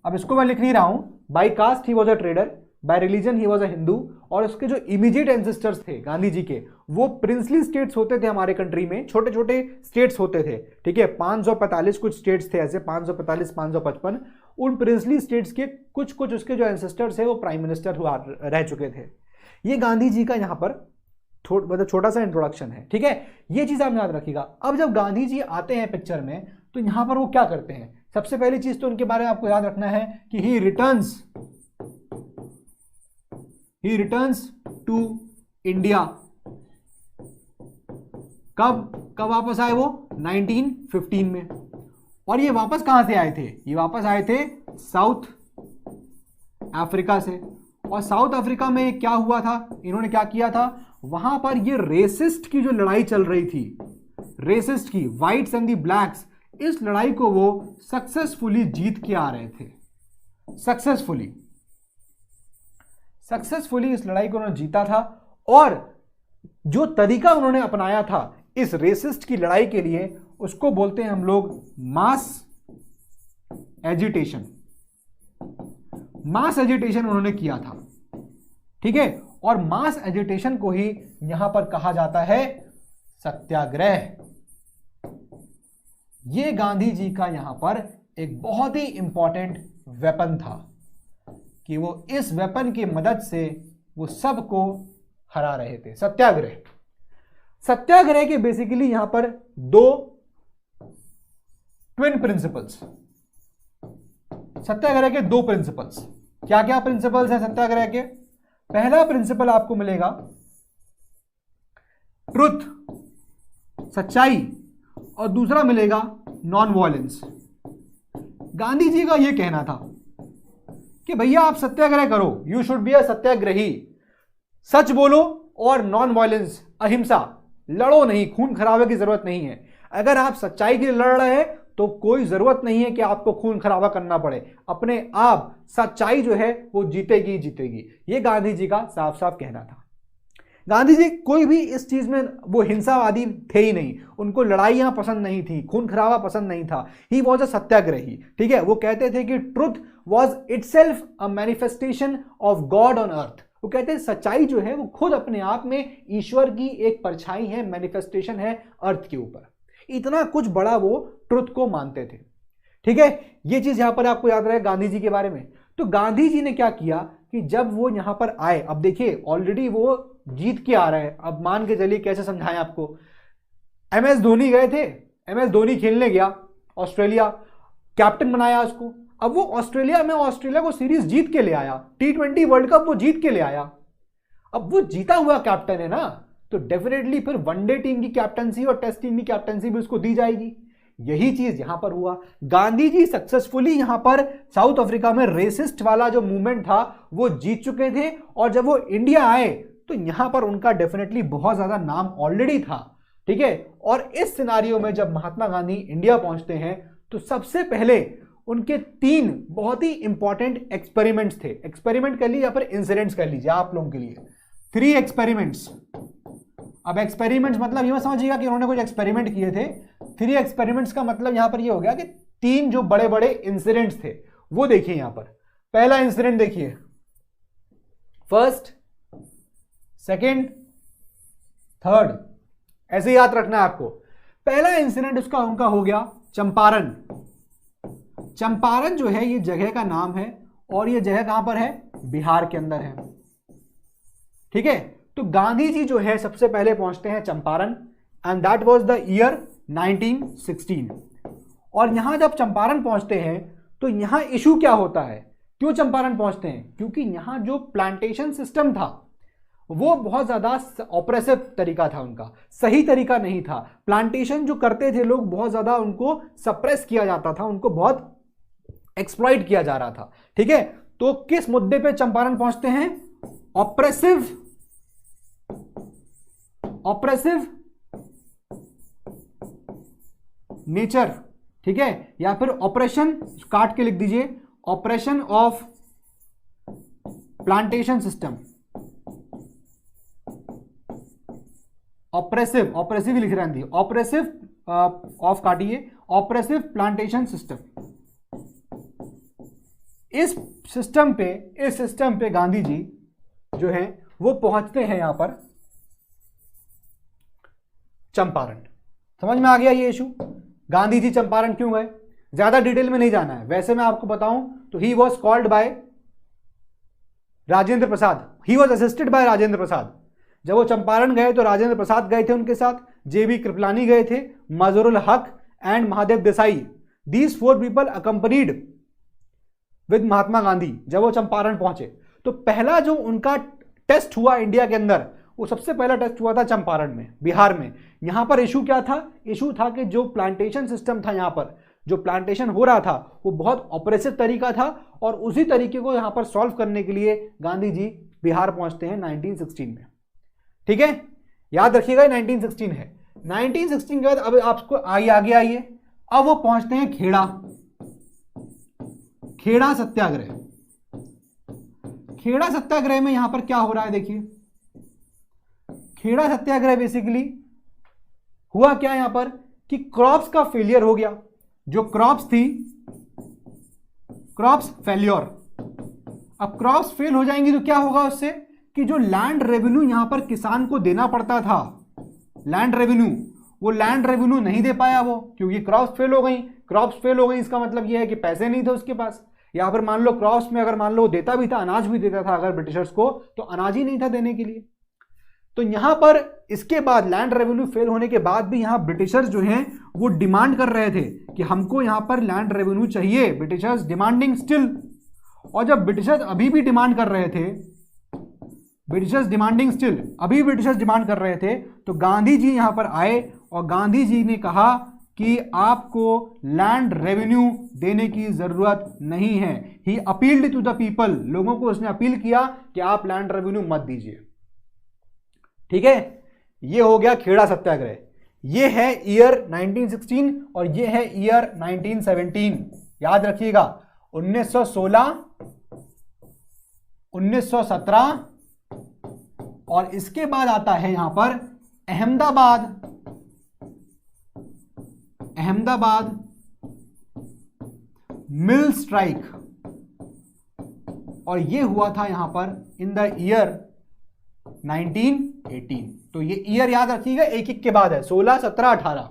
अब इसको मैं लिख नहीं रहा हूं, by caste he was a trader, by religion he was a Hindu, और उसके जो इमीडिएट एंसेस्टर्स थे गांधी जी के वो प्रिंसली स्टेट्स होते थे हमारे कंट्री में, छोटे छोटे स्टेट्स होते थे। ठीक है, 545 कुछ स्टेट्स थे ऐसे, 545 555, उन प्रिंसली स्टेट्स के कुछ कुछ उसके जो एंसेस्टर्स है वो प्राइम मिनिस्टर हुआ रह चुके थे। ये गांधी जी का यहाँ पर मतलब छोटा सा इंट्रोडक्शन है। ठीक है, ये चीज आप याद रखिएगा। अब जब गांधी जी आते हैं पिक्चर में तो यहां पर वो क्या करते हैं, सबसे पहली चीज तो उनके बारे में आपको याद रखना है कि ही रिटर्न्स टू इंडिया। कब वापस आए वो? 1915 में। और ये वापस कहां से आए थे? ये वापस आए थे साउथ अफ्रीका से। और साउथ अफ्रीका में क्या हुआ था, इन्होंने क्या किया था, वहां पर ये रेसिस्ट की जो लड़ाई चल रही थी, रेसिस्ट की, व्हाइट्स एंड दी ब्लैक्स, इस लड़ाई को वो सक्सेसफुली जीत के आ रहे थे। सक्सेसफुली इस लड़ाई को उन्होंने जीता था। और जो तरीका उन्होंने अपनाया था इस रेसिस्ट की लड़ाई के लिए उसको बोलते हैं हम लोग मास एजिटेशन। मास एजिटेशन उन्होंने किया था। ठीक है, और मास एजिटेशन को ही यहां पर कहा जाता है सत्याग्रह। यह गांधी जी का यहां पर एक बहुत ही इंपॉर्टेंट वेपन था कि वो इस वेपन की मदद से वो सबको हरा रहे थे। सत्याग्रह के बेसिकली यहां पर दो ट्विन प्रिंसिपल्स, सत्याग्रह के दो प्रिंसिपल्स। क्या क्या प्रिंसिपल्स हैं सत्याग्रह के? पहला प्रिंसिपल आपको मिलेगा ट्रुथ, सच्चाई, और दूसरा मिलेगा नॉन वायलेंस। गांधी जी का यह कहना था कि भैया आप सत्याग्रह करो, यू शुड बी अ सत्याग्रही, सच बोलो और नॉन वायलेंस, अहिंसा, लड़ो नहीं, खून खराबे की जरूरत नहीं है। अगर आप सच्चाई के लिए लड़ रहे हैं तो कोई जरूरत नहीं है कि आपको खून खराबा करना पड़े, अपने आप सच्चाई जो है वो जीतेगी ही जीतेगी। ये गांधी जी का साफ साफ कहना था। गांधी जी कोई भी इस चीज में वो हिंसावादी थे ही नहीं, उनको लड़ाइयां पसंद नहीं थी, खून खराबा पसंद नहीं था। ही वॉज अ सत्याग्रही। ठीक है, वो कहते थे कि truth was itself a manifestation of God on earth. वो कहते हैं सच्चाई जो है वो खुद अपने आप में ईश्वर की एक परछाई है, मैनिफेस्टेशन है अर्थ के ऊपर। इतना कुछ बड़ा वो ट्रुथ को मानते थे। ठीक है, ये चीज यहां पर आपको याद रहे गांधी जी के बारे में। तो गांधी जी ने क्या किया कि जब वो यहां पर आए, अब देखिए ऑलरेडी वो जीत के आ रहे हैं। अब मान के चलिए कैसे समझाएं आपको, MS धोनी गए थे, MS धोनी खेलने गया ऑस्ट्रेलिया, कैप्टन बनाया उसको। अब वो ऑस्ट्रेलिया को सीरीज जीत के ले आया, T20 वर्ल्ड कप वो जीत के ले आया। अब वो जीता हुआ कैप्टन है ना, तो डेफिनेटली फिर वनडे टीम की कैप्टनसी और टेस्ट टीम की कैप्टनसी भी उसको दी जाएगी। यही चीज यहां पर हुआ। गांधी जी सक्सेसफुली यहां पर साउथ अफ्रीका में रेसिस्ट वाला जो मूवमेंट था वो जीत चुके थे, और जब वो इंडिया आए तो यहां पर उनका डेफिनेटली बहुत ज्यादा नाम ऑलरेडी था। ठीक है, और इस सिनारियो में जब महात्मा गांधी इंडिया पहुंचते हैं तो सबसे पहले उनके 3 बहुत ही इंपॉर्टेंट एक्सपेरिमेंट्स थे। एक्सपेरिमेंट कर लीजिए या फिर इंसिडेंट्स कर लीजिए आप लोगों के लिए। 3 एक्सपेरिमेंट्स। अब एक्सपेरिमेंट्स मतलब ये मत समझिएगा कि उन्होंने कुछ एक्सपेरिमेंट किए थे। 3 एक्सपेरिमेंट्स का मतलब यहां पर ये हो गया कि 3 जो बड़े बड़े इंसिडेंट्स थे वो देखिए यहां पर। पहला इंसिडेंट देखिए, फर्स्ट, सेकंड, थर्ड, ऐसे याद रखना है आपको। पहला इंसिडेंट उसका उनका हो गया चंपारण। चंपारण जो है ये जगह का नाम है, और ये जगह कहां पर है? बिहार के अंदर है। ठीक है, तो गांधी जी जो है सबसे पहले पहुंचते हैं Champaran, and that was the year 1916। और यहां जब चंपारण पहुंचते हैं तो यहां इशू क्या होता है? क्यों चंपारण पहुंचते हैं? क्योंकि यहां जो प्लांटेशन सिस्टम था वो बहुत ज्यादा ऑपरेसिव तरीका था, उनका सही तरीका नहीं था। प्लांटेशन जो करते थे लोग बहुत ज्यादा उनको सप्रेस किया जाता था, उनको बहुत एक्सप्लॉइट किया जा रहा था। ठीक है, तो किस मुद्दे पे चंपारण पहुंचते हैं? ऑपरेसिव नेचर ठीक है, या फिर ऑपरेशन काट के लिख दीजिए, operation of plantation system, oppressive, oppressive ही लिख रहे हैं, ऑपरेसिव ऑफ काटिए, ऑपरेसिव प्लांटेशन सिस्टम। इस सिस्टम पे गांधी जी जो है वो पहुंचते हैं यहां पर चंपारण। समझ में आ गया ये इशू, गांधी जी चंपारण क्यों गए, ज्यादा डिटेल में नहीं जाना है। वैसे मैं आपको बताऊं तो he was called by Rajendra Prasad, he was assisted by Rajendra Prasad. जब वो चंपारण गए तो राजेंद्र प्रसाद गए थे उनके साथ, जेबी कृपलानी गए थे, Mazharul Haq and Mahadev Desai, these 4 people accompanied with Mahatma Gandhi. जब वो चंपारण पहुंचे तो पहला जो उनका टेस्ट हुआ इंडिया के अंदर, वो सबसे पहला टेस्ट हुआ था चंपारण में, बिहार में। यहां पर इशू क्या था, इशू था कि जो प्लांटेशन सिस्टम था, यहां पर जो प्लांटेशन हो रहा था वो बहुत ऑपरेसिव तरीका था, और उसी तरीके को यहां पर सॉल्व करने के लिए गांधी जी बिहार पहुंचते हैं 1916 में। ठीक है, याद रखिएगा 1916 है। 1916 के बाद अब आपको आगे आइए, अब वो पहुंचते हैं खेड़ा सत्याग्रह। खेड़ा सत्याग्रह में यहां पर क्या हो रहा है देखिए, खेड़ा सत्याग्रह बेसिकली हुआ क्या यहां पर कि क्रॉप्स का फेलियर हो गया, जो क्रॉप्स थी, क्रॉप्स फेल्योर। अब क्रॉप्स फेल हो जाएंगी तो क्या होगा उससे कि जो लैंड रेवेन्यू यहां पर किसान को देना पड़ता था, लैंड रेवेन्यू, वो लैंड रेवेन्यू नहीं दे पाया वो, क्योंकि क्रॉप्स फेल हो गई। क्रॉप्स फेल हो गई इसका मतलब यह है कि पैसे नहीं थे उसके पास, या फिर मान लो क्रॉप्स में अगर मान लो देता भी था, अनाज भी देता था अगर ब्रिटिशर्स को, तो अनाज ही नहीं था देने के लिए। तो यहां पर इसके बाद लैंड रेवेन्यू फेल होने के बाद भी यहां ब्रिटिशर्स जो हैं वो डिमांड कर रहे थे कि हमको यहां पर लैंड रेवेन्यू चाहिए, ब्रिटिशर्स डिमांडिंग स्टिल। और जब ब्रिटिशर्स अभी भी डिमांड कर रहे थे, ब्रिटिशर्स डिमांडिंग स्टिल, अभी ब्रिटिशर्स डिमांड कर रहे थे, तो गांधी जी यहां पर आए और गांधी जी ने कहा कि आपको लैंड रेवेन्यू देने की जरूरत नहीं है। ही अपील्ड टू द पीपल, लोगों को उसने अपील किया कि आप लैंड रेवेन्यू मत दीजिए। ठीक है, ये हो गया खेड़ा सत्याग्रह। ये है ईयर 1916 और ये है ईयर 1917। याद रखिएगा 1916, 1917 और इसके बाद आता है यहां पर अहमदाबाद मिल स्ट्राइक, और ये हुआ था यहां पर इन द ईयर 1918। तो ये ईयर याद रखिएगा, एक एक के बाद है, 16, 17, 18।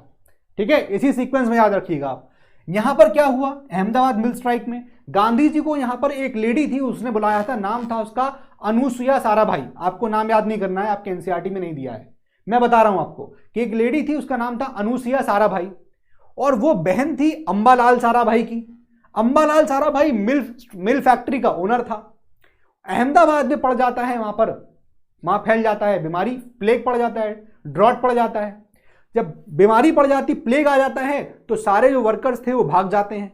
ठीक है, इसी सीक्वेंस में याद रखिएगा आप। यहां पर क्या हुआ, अहमदाबाद मिल स्ट्राइक में गांधी जी को यहां पर एक लेडी थी, उसने बुलाया था, नाम था उसका अनुसुईया साराभाई। आपको नाम याद नहीं करना है, आपके एनसीईआरटी में नहीं दिया है, मैं बता रहा हूं आपको कि एक लेडी थी, उसका नाम था अनुसुईया साराभाई, और वो बहन थी अंबालाल साराभाई की। अंबालाल साराभाई मिल फैक्ट्री का ओनर था। अहमदाबाद में पड़ जाता है, वहां फैल जाता है बीमारी, प्लेग पड़ जाता है, ड्रॉट पड़ जाता है। जब बीमारी पड़ जाती, प्लेग आ जाता है, तो सारे जो वर्कर्स थे वो भाग जाते हैं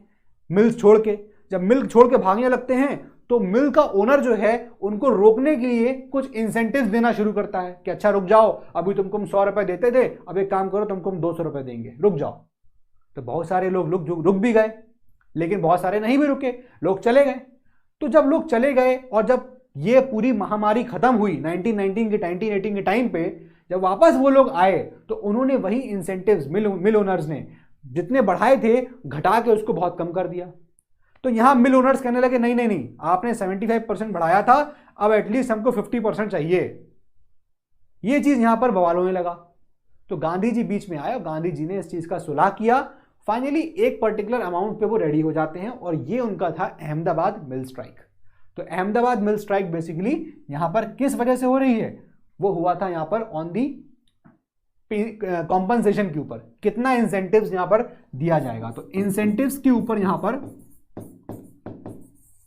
मिल्स छोड़ के। जब मिल छोड़ के भागने लगते हैं तो मिल का ओनर जो है उनको रोकने के लिए कुछ इंसेंटिव्स देना शुरू करता है कि अच्छा रुक जाओ, अभी तुमको हम 100 रुपए देते थे, अब एक काम करो तुमको हम 200 रुपए देंगे, रुक जाओ। तो बहुत सारे लोग रुक भी गए, लेकिन बहुत सारे नहीं भी रुके, लोग चले गए। तो जब लोग चले गए और जब ये पूरी महामारी खत्म हुई 1918 के टाइम पे, जब वापस वो लोग आए तो उन्होंने वही इंसेंटिव्स मिल ओनर्स ने जितने बढ़ाए थे घटा के उसको बहुत कम कर दिया। तो यहां मिल ओनर्स कहने लगे नहीं नहीं नहीं, आपने 75% बढ़ाया था, अब एटलीस्ट हमको 50% चाहिए। ये चीज यहां पर बवाल होने लगा। तो गांधी जी बीच में आए और गांधी जी ने इस चीज का सुलह किया। फाइनली एक पर्टिकुलर अमाउंट पे वो रेडी हो जाते हैं, और ये उनका था अहमदाबाद मिल स्ट्राइक। तो अहमदाबाद मिल स्ट्राइक बेसिकली यहां पर किस वजह से हो रही है, वो हुआ था यहां पर ऑन दी कॉम्पनसेशन के ऊपर, कितना इंसेंटिव्स यहां पर दिया जाएगा। तो इंसेंटिव्स के ऊपर यहां पर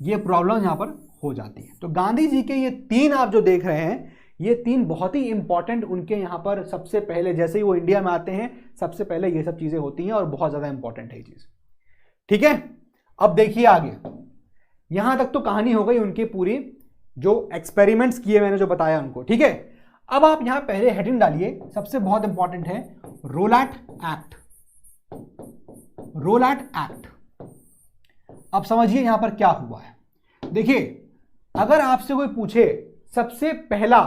ये प्रॉब्लम यहां पर हो जाती है। तो गांधी जी के ये 3 आप जो देख रहे हैं, ये 3 बहुत ही इंपॉर्टेंट उनके यहां पर सबसे पहले जैसे ही वो इंडिया में आते हैं सबसे पहले ये सब चीजें होती हैं, और बहुत ज्यादा इंपॉर्टेंट है ये चीज। ठीक है, अब देखिए आगे, यहां तक तो कहानी हो गई उनके पूरी जो एक्सपेरिमेंट्स किए मैंने जो बताया उनको। ठीक है, अब आप यहां पहले हेडिंग डालिए, सबसे बहुत इंपॉर्टेंट है रोलैट एक्ट। Rowlatt act. अब समझिए यहां पर क्या हुआ है। देखिए, अगर आपसे कोई पूछे सबसे पहला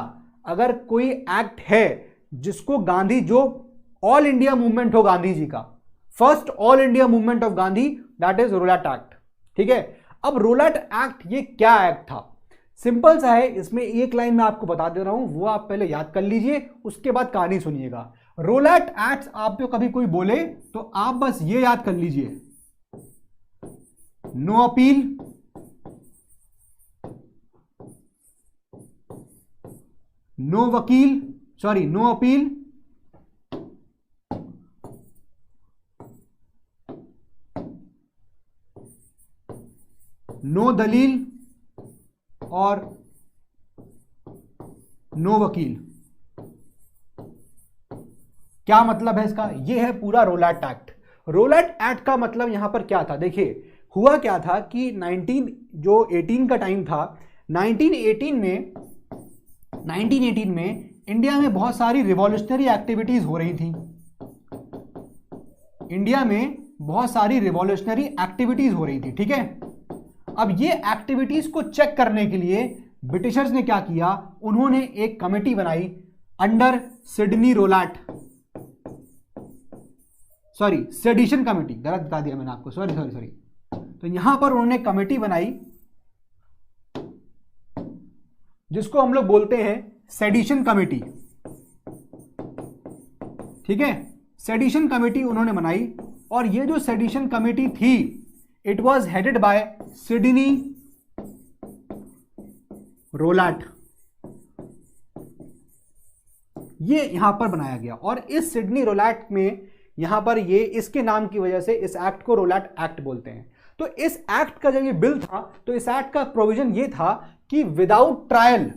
अगर कोई एक्ट है जिसको गांधी, जो ऑल इंडिया मूवमेंट हो गांधी जी का, first all India movement of Gandhi, that is Rowlatt act. ठीक है, अब रोलैट एक्ट ये क्या एक्ट था? सिंपल सा है, इसमें एक लाइन में आपको बता दे रहा हूं, वो आप पहले याद कर लीजिए, उसके बाद कहानी सुनिएगा। रोलैट एक्ट आप पे कभी कोई बोले तो आप बस ये याद कर लीजिए, नो अपील, नो वकील, सॉरी नो अपील, नो दलील और नो वकील। क्या मतलब है इसका? यह है पूरा रोलैट एक्ट। रोलैट एक्ट का मतलब यहां पर क्या था? देखिए, हुआ क्या था कि 18 का टाइम था, 1918 में इंडिया में बहुत सारी रिवॉल्यूशनरी एक्टिविटीज हो रही थी। इंडिया में बहुत सारी रिवॉल्यूशनरी एक्टिविटीज हो रही थी। ठीक है, अब ये एक्टिविटीज को चेक करने के लिए ब्रिटिशर्स ने क्या किया, उन्होंने एक कमेटी बनाई under Sydney Rowlatt, sorry sedition committee, गलत बता दिया मैंने आपको, सॉरी। तो यहां पर उन्होंने कमेटी बनाई जिसको हम लोग बोलते हैं सेडिशन कमेटी। ठीक है, सेडिशन कमेटी उन्होंने बनाई, और ये जो सेडिशन कमेटी थी, it was headed by Sydney Rowlatt. ये यहां पर बनाया गया, और इस सिडनी रोलैट में यहां पर ये इसके नाम की वजह से इस एक्ट को रोलैट एक्ट बोलते हैं। तो इस एक्ट का जब ये बिल था, तो इस एक्ट का प्रोविजन ये था कि विदाउट ट्रायल,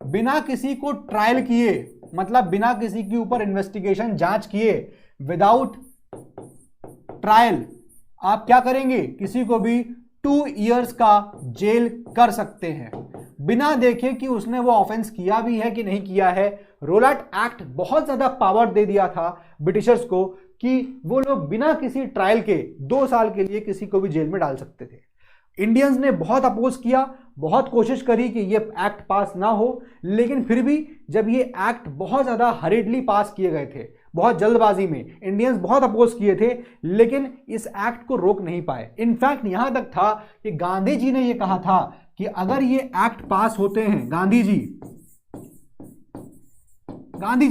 बिना किसी को ट्रायल किए, मतलब बिना किसी के ऊपर इन्वेस्टिगेशन जांच किए, विदाउट ट्रायल आप क्या करेंगे, किसी को भी 2 इयर्स का जेल कर सकते हैं, बिना देखे कि उसने वो ऑफेंस किया भी है कि नहीं किया है। रोलैट एक्ट बहुत ज्यादा पावर दे दिया था ब्रिटिशर्स को कि वो लोग बिना किसी ट्रायल के 2 साल के लिए किसी को भी जेल में डाल सकते थे। इंडियंस ने बहुत अपोज किया, बहुत कोशिश करी कि ये एक्ट पास ना हो, लेकिन फिर भी जब ये एक्ट बहुत ज्यादा हरिडली पास किए गए थे, बहुत जल्दबाजी में, इंडियंस बहुत अपोज किए थे, लेकिन इस एक्ट को रोक नहीं पाए। इनफैक्ट यहां तक था कि गांधी जी ने यह कहा था कि अगर ये एक्ट पास होते हैं, गांधी जी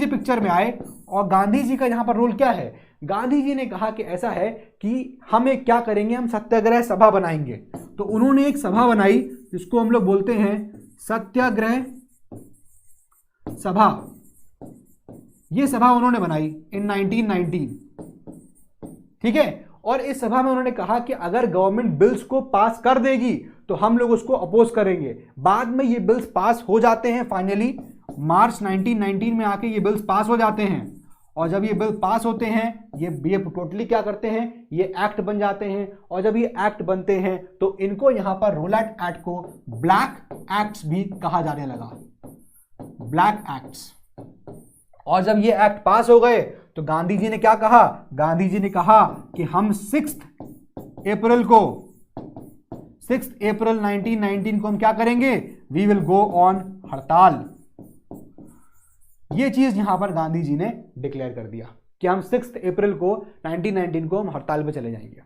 पिक्चर में आए, और गांधी जी का यहां पर रोल क्या है, गांधी जी ने कहा कि ऐसा है कि हम एक क्या करेंगे, हम सत्याग्रह सभा बनाएंगे। तो उन्होंने एक सभा बनाई जिसको हम लोग बोलते हैं सत्याग्रह सभा। ये सभा उन्होंने बनाई इन 1919। ठीक है, और इस सभा में उन्होंने कहा कि अगर गवर्नमेंट बिल्स को पास कर देगी तो हम लोग उसको अपोज करेंगे। बाद में ये बिल्स पास हो जाते हैं, फाइनली मार्च 1919 में आके ये बिल्स पास हो जाते हैं, और जब ये बिल पास होते हैं, ये टोटली क्या करते हैं, ये एक्ट बन जाते हैं। और जब ये एक्ट बनते हैं तो इनको यहां पर रोलैट एक्ट को ब्लैक एक्ट्स भी कहा जाने लगा, ब्लैक एक्ट्स। और जब ये एक्ट पास हो गए तो गांधी जी ने क्या कहा, गांधी जी ने कहा कि हम 6 अप्रैल 1919 को हम क्या करेंगे, वी विल गो ऑन हड़ताल। ये चीज यहां पर गांधी जी ने डिक्लेयर कर दिया कि हम 6 अप्रैल को 1919 को हम हड़ताल पे चले जाएंगे।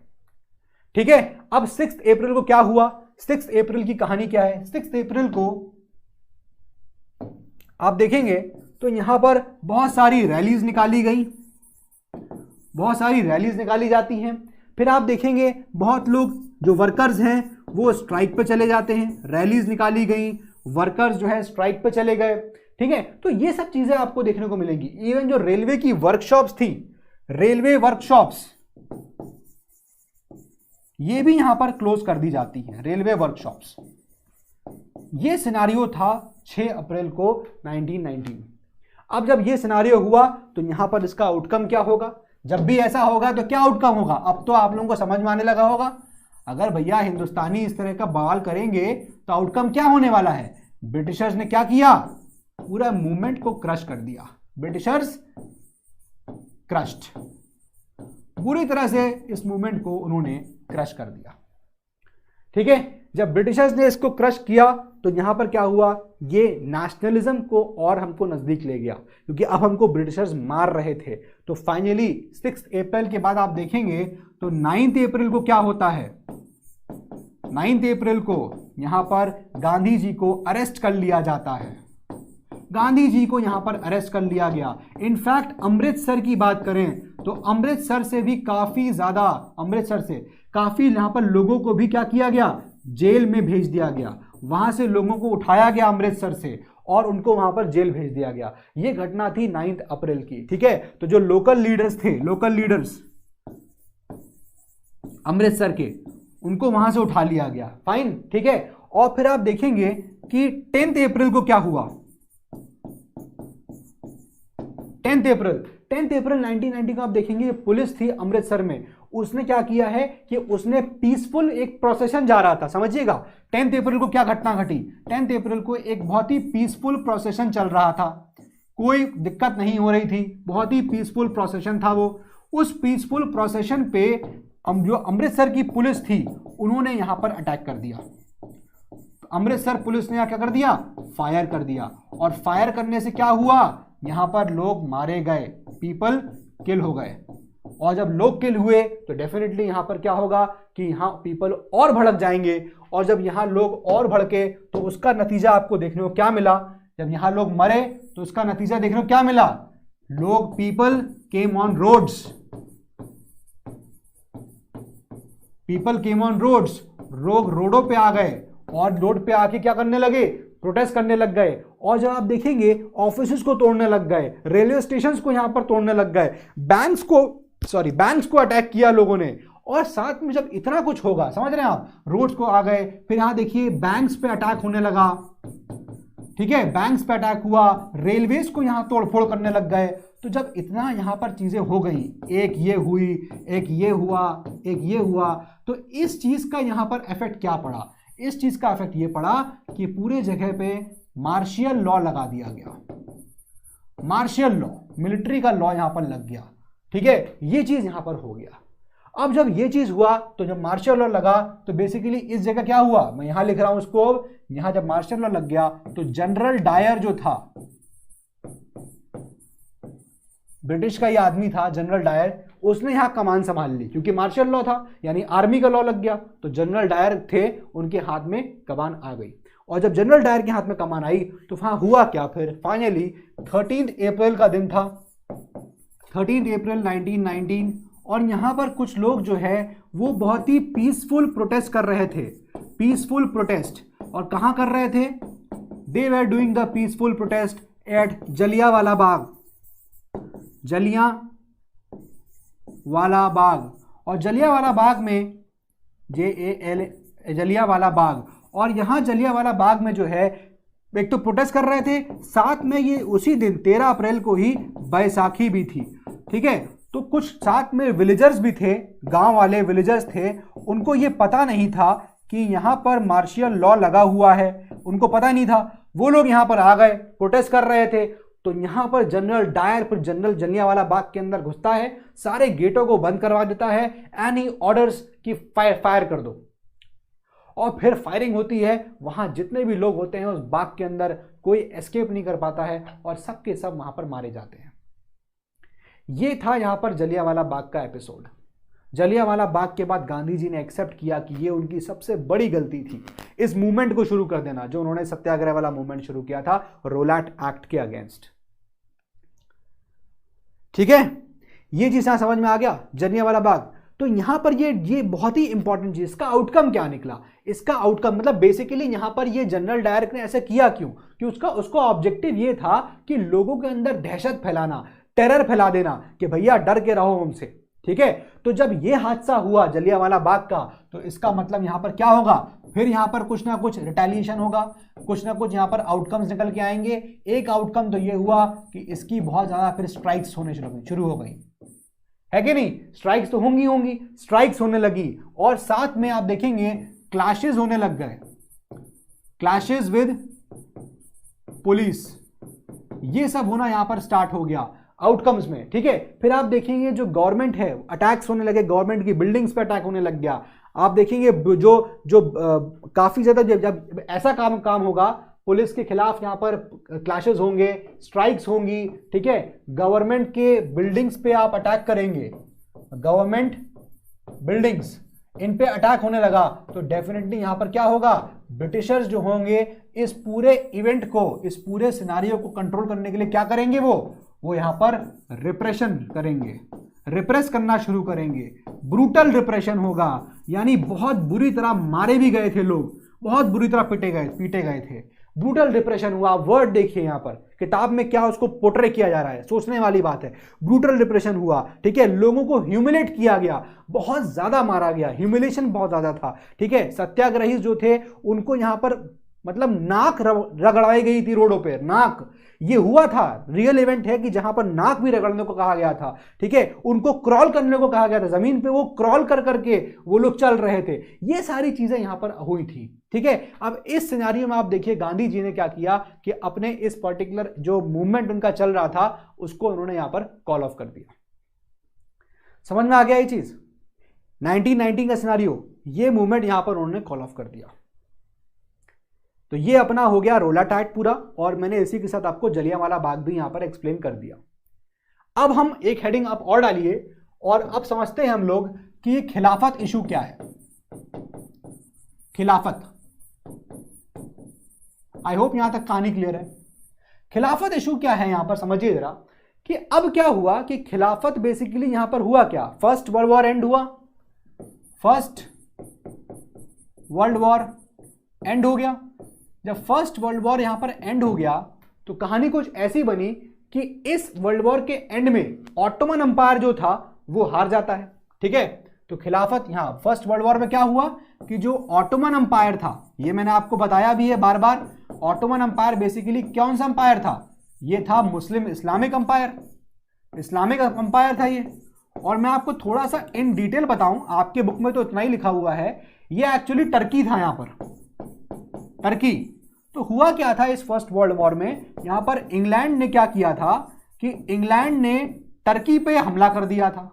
ठीक है, अब 6 अप्रैल को क्या हुआ, 6 अप्रैल की कहानी क्या है। 6 अप्रैल को आप देखेंगे तो यहां पर बहुत सारी रैलीज निकाली गई, बहुत सारी रैलीज निकाली जाती हैं। फिर आप देखेंगे बहुत लोग जो वर्कर्स हैं वो स्ट्राइक पे चले जाते हैं, रैलीज निकाली गई, वर्कर्स जो है स्ट्राइक पे चले गए। ठीक है, तो ये सब चीजें आपको देखने को मिलेंगी। इवन जो रेलवे की वर्कशॉप्स थी, रेलवे वर्कशॉप्स, ये भी यहां पर क्लोज कर दी जाती हैं, रेलवे वर्कशॉप्स। ये सिनारियो था 6 अप्रैल को 1919। अब जब ये सिनारियो हुआ तो यहां पर इसका आउटकम क्या होगा, जब भी ऐसा होगा तो क्या आउटकम होगा, अब तो आप लोगों को समझ में आने लगा होगा। अगर भैया हिंदुस्तानी इस तरह का बवाल करेंगे तो आउटकम क्या होने वाला है। ब्रिटिशर्स ने क्या किया, पूरा मूवमेंट को क्रश कर दिया, ब्रिटिशर्स क्रश्ड। पूरी तरह से इस मूवमेंट को उन्होंने क्रश कर दिया। ठीक है, जब ब्रिटिशर्स ने इसको क्रश किया तो यहां पर क्या हुआ, ये नेशनलिज्म को और हमको नजदीक ले गया, क्योंकि अब हमको ब्रिटिशर्स मार रहे थे। तो फाइनली 6 अप्रैल के बाद आप देखेंगे तो 9 अप्रैल को क्या होता है, 9 अप्रैल को यहां पर गांधी जी को अरेस्ट कर लिया जाता है। गांधी जी को यहां पर अरेस्ट कर लिया गया। इनफैक्ट अमृतसर की बात करें तो अमृतसर से भी काफी ज्यादा, अमृतसर से काफी यहां पर लोगों को भी क्या किया गया, जेल में भेज दिया गया। वहां से लोगों को उठाया गया अमृतसर से और उनको वहां पर जेल भेज दिया गया। यह घटना थी 9 अप्रैल की। ठीक है, तो जो लोकल लीडर्स थे, लोकल लीडर्स अमृतसर के, उनको वहां से उठा लिया गया। फाइन, ठीक है। और फिर आप देखेंगे कि 10 अप्रैल को क्या हुआ, 10 अप्रैल 1990 को आप देखेंगे पुलिस थी अमृतसर में, उसने क्या किया है कि उसने पीसफुल एक प्रोसेशन जा रहा था, समझिएगा। 10 अप्रैल को क्या घटना घटी, 10 अप्रैल को एक बहुत ही पीसफुल प्रोसेशन चल रहा था, कोई दिक्कत नहीं हो रही थी, बहुत ही पीसफुल प्रोसेशन था वो। उस पीसफुल प्रोसेशन पे जो अमृतसर की पुलिस थी उन्होंने यहां पर अटैक कर दिया। अमृतसर पुलिस ने क्या कर दिया, फायर कर दिया। और फायर करने से क्या हुआ, यहां पर लोग मारे गए, पीपल किल हो गए। और जब लोग किल हुए तो डेफिनेटली यहां पर क्या होगा कि यहां पीपल और भड़क जाएंगे। और जब यहां लोग और भड़के तो उसका नतीजा आपको देखने को क्या मिला, जब यहां लोग मरे तो उसका नतीजा देखने को क्या मिला, लोग, people came on roads, people came on roads, लोग रोडों पे आ गए और रोड पे आके क्या करने लगे, प्रोटेस्ट करने लग गए। और जब आप देखेंगे ऑफिसेस को तोड़ने लग गए, रेलवे स्टेशंस को यहां पर तोड़ने लग गए, बैंक्स को अटैक किया लोगों ने। और साथ में जब इतना कुछ होगा, समझ रहे हैं आप, रोड्स को आ गए, फिर यहां देखिए बैंक्स पे अटैक होने लगा। ठीक है, बैंक्स पे अटैक हुआ, रेलवेज को यहां तोड़फोड़ करने लग गए। तो जब इतना यहां पर चीजें हो गई, एक ये हुई, एक ये हुआ, एक ये हुआ, तो इस चीज का यहां पर इफेक्ट क्या पड़ा, इस चीज का इफेक्ट ये पड़ा कि पूरे जगह पे मार्शियल लॉ लगा दिया गया। मार्शियल लॉ, मिलिट्री का लॉ यहां पर लग गया। ठीक है, ये चीज यहां पर हो गया। अब जब ये चीज हुआ तो जब मार्शियल लॉ लगा तो बेसिकली इस जगह क्या हुआ, मैं यहां लिख रहा हूं इसको, यहां जब मार्शियल लॉ लग गया तो जनरल डायर जो था, ब्रिटिश का ये आदमी था जनरल डायर, उसने यहां कमान संभाल ली, क्योंकि मार्शियल लॉ था यानी आर्मी का लॉ लग गया। तो जनरल डायर थे, उनके हाथ में कमान आ गई। और जब जनरल डायर के हाथ में कमान आई तो वहां हुआ क्या, फिर फाइनली 13 अप्रैल का दिन था, 13 अप्रैल 1919। और यहां पर कुछ लोग जो है वो बहुत ही पीसफुल प्रोटेस्ट कर रहे थे, पीसफुल प्रोटेस्ट। और कहां कर रहे थे, they were doing the peaceful protest at Jallianwala Bagh, Jallianwala Bagh. और जलियांवाला बाग में JAL, जलियांवाला बाग। और यहां जलियांवाला बाग में जो है एक तो प्रोटेस्ट कर रहे थे, साथ में ये उसी दिन 13 अप्रैल को ही बैसाखी भी थी। ठीक है, तो कुछ साथ में विलेजर्स भी थे, गांव वाले विलेजर्स थे, उनको ये पता नहीं था कि यहां पर मार्शियल लॉ लगा हुआ है, उनको पता नहीं था। वो लोग यहां पर आ गए, प्रोटेस्ट कर रहे थे। तो यहां पर जनरल डायर फिर जनरल जलियांवाला बाग के अंदर घुसता है, सारे गेटों को बंद करवा देता है एंड ही ऑर्डर्स कि फायर कर दो। और फिर फायरिंग होती है, वहां जितने भी लोग होते हैं उस बाग के अंदर कोई एस्केप नहीं कर पाता है और सबके सब वहां पर मारे जाते हैं। ये था यहां पर जलियांवाला बाग का एपिसोड। जलियांवाला बाग के बाद गांधी जी ने एक्सेप्ट किया कि ये उनकी सबसे बड़ी गलती थी, इस मूवमेंट को शुरू कर देना, जो उन्होंने सत्याग्रह वाला मूवमेंट शुरू किया था रोलैट एक्ट के अगेंस्ट। ठीक है, ये चीज यहां समझ में आ गया, जलियांवाला बाग। तो यहां पर ये बहुत ही इंपॉर्टेंट चीज, इसका आउटकम क्या निकला, इसका आउटकम मतलब बेसिकली यहां पर ये जनरल डायर ने ऐसा किया क्यों, कि उसका ऑब्जेक्टिव ये था कि लोगों के अंदर दहशत फैलाना, टेरर फैला देना कि भैया डर के रहो हमसे। ठीक है, तो जब ये हादसा हुआ जलियांवाला बाग का, तो इसका मतलब यहां पर क्या होगा, फिर यहां पर कुछ ना कुछ रिटेलिएशन होगा, कुछ ना कुछ यहां पर आउटकम्स निकल के आएंगे। एक आउटकम तो ये हुआ कि इसकी बहुत ज्यादा फिर स्ट्राइक्स होने शुरू हो गई, है कि नहीं, स्ट्राइक्स तो होंगी, स्ट्राइक्स होने लगी। और साथ में आप देखेंगे क्लैशेस होने लग गए, क्लैशेस विद पुलिस, ये सब होना यहां पर स्टार्ट हो गया। आउटकम्स में, ठीक है। फिर आप देखेंगे जो गवर्नमेंट है, अटैक्स होने लगे, गवर्नमेंट की बिल्डिंग्स पे अटैक होने लग गया। आप देखेंगे जो जो काफी ज्यादा जब ऐसा काम होगा, पुलिस के खिलाफ यहाँ पर क्लैशेस होंगे, स्ट्राइक्स होंगी, ठीक है। गवर्नमेंट के बिल्डिंग्स पे आप अटैक करेंगे, गवर्नमेंट बिल्डिंग्स, इन पे अटैक होने लगा तो डेफिनेटली यहां पर क्या होगा, ब्रिटिशर्स जो होंगे इस पूरे इवेंट को, इस पूरे सिनारियो को कंट्रोल करने के लिए क्या करेंगे, वो यहां पर रिप्रेशन करेंगे, रिप्रेस करना शुरू करेंगे। ब्रूटल रिप्रेशन होगा, यानी बहुत बुरी तरह मारे भी गए थे लोग, बहुत बुरी तरह पीटे गए थे। ब्रूटल रिप्रेशन हुआ। वर्ड देखिए यहां पर किताब में क्या उसको पोर्ट्रे किया जा रहा है, सोचने वाली बात है। ब्रूटल रिप्रेशन हुआ, ठीक है। लोगों को ह्यूमिलेट किया गया, बहुत ज्यादा मारा गया, ह्यूमिलेशन बहुत ज्यादा था, ठीक है। सत्याग्रही जो थे उनको यहां पर मतलब नाक रगड़ाई गई थी रोडों पे, नाक, ये हुआ था, रियल इवेंट है कि जहां पर नाक भी रगड़ने को कहा गया था, ठीक है। उनको क्रॉल करने को कहा गया था, जमीन पे वो क्रॉल कर करके वो लोग चल रहे थे। ये सारी चीजें यहां पर हुई थी, ठीक है। अब इस सिनेरियो में आप देखिए गांधी जी ने क्या किया कि अपने इस पर्टिकुलर जो मूवमेंट उनका चल रहा था उसको उन्होंने यहां पर कॉल ऑफ कर दिया। समझ में आ गया ये चीज? 1919 का सिनेरियो, ये मूवमेंट यहां पर उन्होंने कॉल ऑफ कर दिया। तो ये अपना हो गया रोला टाइट पूरा, और मैंने इसी के साथ आपको जलियांवाला बाग भी यहां पर एक्सप्लेन कर दिया। अब हम एक हेडिंग आप और डालिए और अब समझते हैं हम लोग कि ये खिलाफत इशू क्या है। खिलाफत, आई होप यहां तक कहानी क्लियर है। खिलाफत इशू क्या है यहां पर समझिए जरा, कि अब क्या हुआ कि खिलाफत बेसिकली यहां पर हुआ क्या, फर्स्ट वर्ल्ड वॉर एंड हुआ, फर्स्ट वर्ल्ड वॉर एंड हो गया। जब फर्स्ट वर्ल्ड वॉर यहां पर एंड हो गया तो कहानी कुछ ऐसी बनी कि इस वर्ल्ड वॉर के एंड में ऑटोमन अंपायर जो था वो हार जाता है, ठीक है। तो खिलाफत यहां फर्स्ट वर्ल्ड वॉर में क्या हुआ कि जो ऑटोमन अंपायर था, ये मैंने आपको बताया भी है बार बार, ऑटोमन अंपायर बेसिकली कौन सा अंपायर था, ये था मुस्लिम इस्लामिक अंपायर, इस्लामिक अंपायर था ये। और मैं आपको थोड़ा सा इन डिटेल बताऊं, आपके बुक में तो इतना ही लिखा हुआ है, ये एक्चुअली टर्की था यहां पर, टर्की। तो हुआ क्या था इस फर्स्ट वर्ल्ड वॉर में, यहां पर इंग्लैंड ने क्या किया था कि इंग्लैंड ने टर्की पे हमला कर दिया था।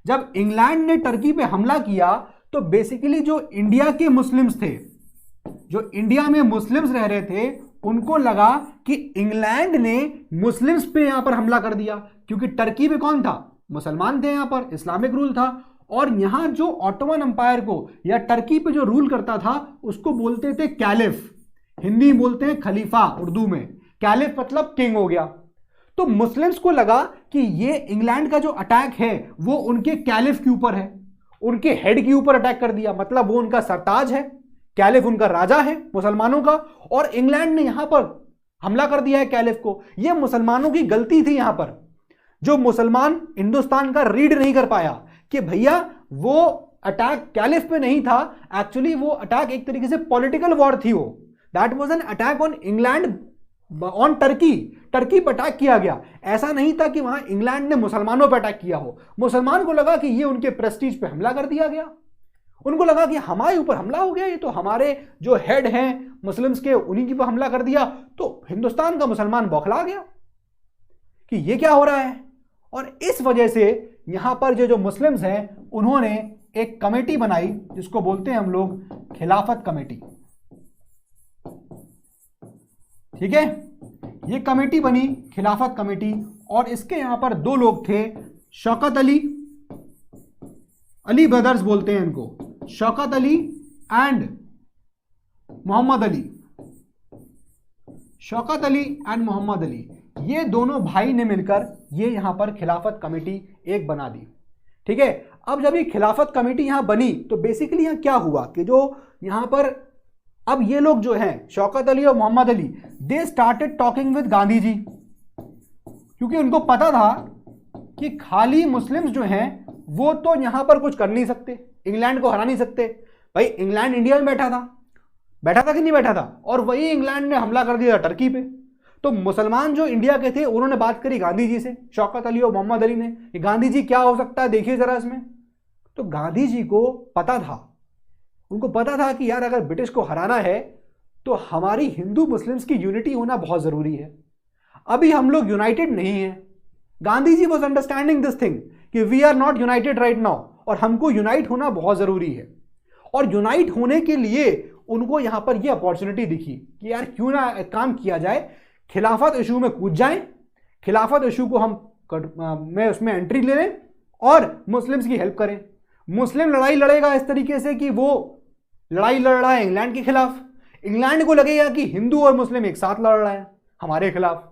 जब इंग्लैंड ने टर्की पे हमला किया तो बेसिकली जो इंडिया के मुस्लिम्स थे, जो इंडिया में मुस्लिम्स रह रहे थे, उनको लगा कि इंग्लैंड ने मुस्लिम्स पे यहां पर हमला कर दिया, क्योंकि टर्की पे कौन था, मुसलमान थे, यहां पर इस्लामिक रूल था। और यहां जो ऑटोमन अंपायर को या टर्की पे जो रूल करता था उसको बोलते थे कैलिफ, हिंदी में बोलते हैं खलीफा, उर्दू में कैलिफ मतलब किंग हो गया। तो मुस्लिम्स को लगा कि ये इंग्लैंड का जो अटैक है वो उनके कैलिफ के ऊपर है, उनके हेड के ऊपर अटैक कर दिया, मतलब वो उनका सरताज है, कैलिफ उनका राजा है मुसलमानों का, और इंग्लैंड ने यहां पर हमला कर दिया है कैलिफ को। ये मुसलमानों की गलती थी यहां पर, जो मुसलमान हिंदुस्तान का रीड नहीं कर पाया कि भैया वो अटैक कैलिफ पे नहीं था, एक्चुअली वो अटैक एक तरीके से पॉलिटिकल वॉर थी, वो that was an attack on England on Turkey, Turkey पर अटैक किया गया। ऐसा नहीं था कि वहां इंग्लैंड ने मुसलमानों पर अटैक किया हो। मुसलमान को लगा कि ये उनके प्रेस्टीज पे हमला कर दिया गया, उनको लगा कि हमारे ऊपर हमला हो गया, ये तो हमारे जो हेड हैं मुस्लिम्स के उन्हीं के ऊपर हमला कर दिया। तो हिंदुस्तान का मुसलमान बौखला गया कि ये क्या हो रहा है। और इस वजह से यहां पर जो मुस्लिम्स हैं उन्होंने एक कमेटी बनाई जिसको बोलते हैं हम लोग खिलाफत कमेटी, ठीक है। ये कमेटी बनी खिलाफत कमेटी, और इसके यहां पर दो लोग थे, शौकत अली, अली ब्रदर्स बोलते हैं इनको, शौकत अली एंड मोहम्मद अली, शौकत अली एंड मोहम्मद अली, ये दोनों भाई ने मिलकर ये यहां पर खिलाफत कमेटी एक बना दी, ठीक है। अब जब ये खिलाफत कमेटी यहां बनी तो बेसिकली यहां क्या हुआ कि जो यहां पर अब ये लोग जो हैं शौकत अली और Mohammad Ali, they started talking with Gandhi ji, क्योंकि उनको पता था कि खाली मुस्लिम्स जो हैं वो तो यहां पर कुछ कर नहीं सकते, इंग्लैंड को हरा नहीं सकते। भाई इंग्लैंड इंडिया में बैठा था कि नहीं बैठा था, और वही इंग्लैंड ने हमला कर दिया टर्की पे। तो मुसलमान जो इंडिया के थे उन्होंने बात करी गांधी जी से, शौकत अली और मोहम्मद अली ने, कि गांधी जी क्या हो सकता है देखिए जरा इसमें। तो गांधी जी को पता था, उनको पता था कि यार अगर ब्रिटिश को हराना है तो हमारी हिंदू मुस्लिम्स की यूनिटी होना बहुत जरूरी है। अभी हम लोग यूनाइटेड नहीं है, Gandhi ji was understanding this thing कि we are not united right now, और हमको यूनाइट होना बहुत जरूरी है। और यूनाइट होने के लिए उनको यहां पर यह अपॉर्चुनिटी दिखी कि यार क्यों ना एक काम किया जाए, खिलाफत इशू में कूद जाएं, खिलाफत इशू को हम में उसमें एंट्री ले लें और मुस्लिम्स की हेल्प करें। मुस्लिम लड़ाई लड़ेगा इस तरीके से कि वो लड़ाई लड़ रहा है इंग्लैंड के खिलाफ, इंग्लैंड को लगेगा कि हिंदू और मुस्लिम एक साथ लड़ रहे हैं हमारे खिलाफ।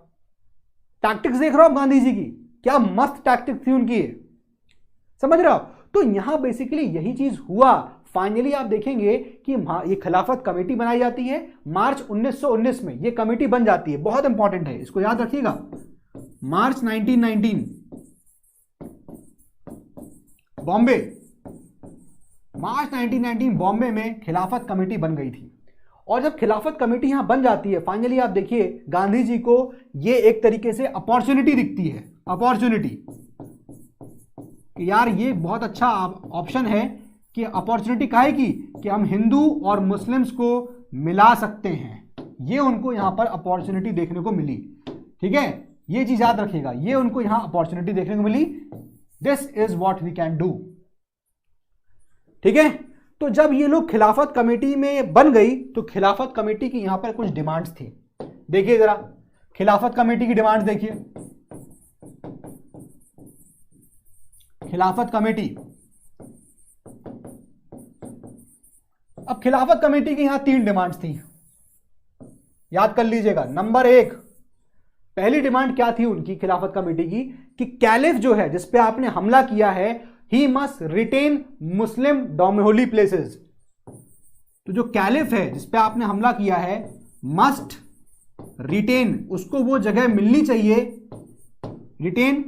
टैक्टिक्स देख रहे हो आप गांधी जी की, क्या मस्त टैक्टिक्स थी उनकी, समझ रहे हो। तो यहां बेसिकली यही चीज हुआ। फाइनली आप देखेंगे कि ये खिलाफत कमेटी बनाई जाती है मार्च 1919 में, ये कमेटी बन जाती है, बहुत इंपॉर्टेंट है, इसको याद रखिएगा। मार्च 1919 बॉम्बे, मार्च 1919 बॉम्बे में खिलाफत कमेटी बन गई थी। और जब खिलाफत कमेटी यहां बन जाती है, फाइनली आप देखिए गांधी जी को ये एक तरीके से अपॉर्चुनिटी दिखती है, अपॉर्चुनिटी कि यार ये बहुत अच्छा ऑप्शन है कि अपॉर्चुनिटी काहे की कि हम हिंदू और मुस्लिम्स को मिला सकते हैं। ये उनको यहां पर अपॉर्चुनिटी देखने को मिली, ठीक है, ये चीज याद रखिएगा, ये उनको यहां अपॉर्चुनिटी देखने को मिली। This is what we can do, ठीक है। तो जब ये लोग खिलाफत कमेटी में बन गई तो खिलाफत कमेटी की यहां पर कुछ डिमांड्स थी। देखिए जरा खिलाफत कमेटी की डिमांड्स देखिए। खिलाफत कमेटी, अब खिलाफत कमेटी की यहां 3 डिमांड्स थी, याद कर लीजिएगा। नंबर 1, पहली डिमांड क्या थी उनकी खिलाफत कमेटी की कि कैलिफ जो है जिस पे आपने हमला किया है, ही मस्ट रिटेन मुस्लिम डोमिहोली प्लेसेस। तो जो कैलिफ है जिस पे आपने हमला किया है, मस्ट रिटेन, उसको वो जगह मिलनी चाहिए, रिटेन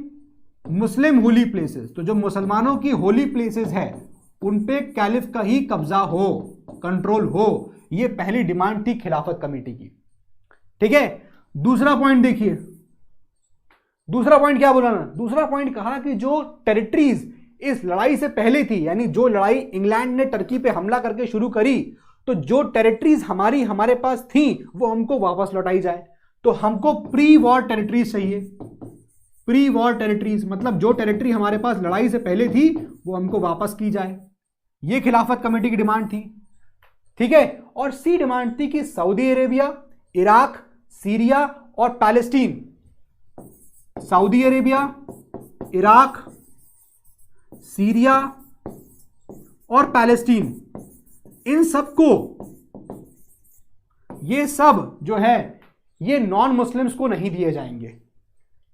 मुस्लिम होली प्लेसेस। तो जो मुसलमानों की होली प्लेसेस है उन पे कैलिफ का ही कब्जा हो, कंट्रोल हो। ये पहली डिमांड थी खिलाफत कमेटी की, ठीक है। दूसरा पॉइंट देखिए, दूसरा पॉइंट क्या बोला ना, दूसरा पॉइंट कहा कि जो टेरिटरीज इस लड़ाई से पहले थी, यानी जो लड़ाई इंग्लैंड ने टर्की पे हमला करके शुरू करी, तो जो टेरिटरीज हमारे पास थी वो हमको वापस लौटाई जाए। तो हमको प्री वॉर टेरिटरीज चाहिए, प्री वॉर टेरिटरीज मतलब जो टेरिटरी हमारे पास लड़ाई से पहले थी वो हमको वापस की जाए। ये खिलाफत कमेटी की डिमांड थी, ठीक है। और सी डिमांड थी कि सऊदी अरेबिया, इराक, सीरिया और Palestine, Saudi Arabia, Iraq, Syria और पैलेस्टीन, इन सबको, ये सब जो है ये नॉन मुस्लिम्स को नहीं दिए जाएंगे।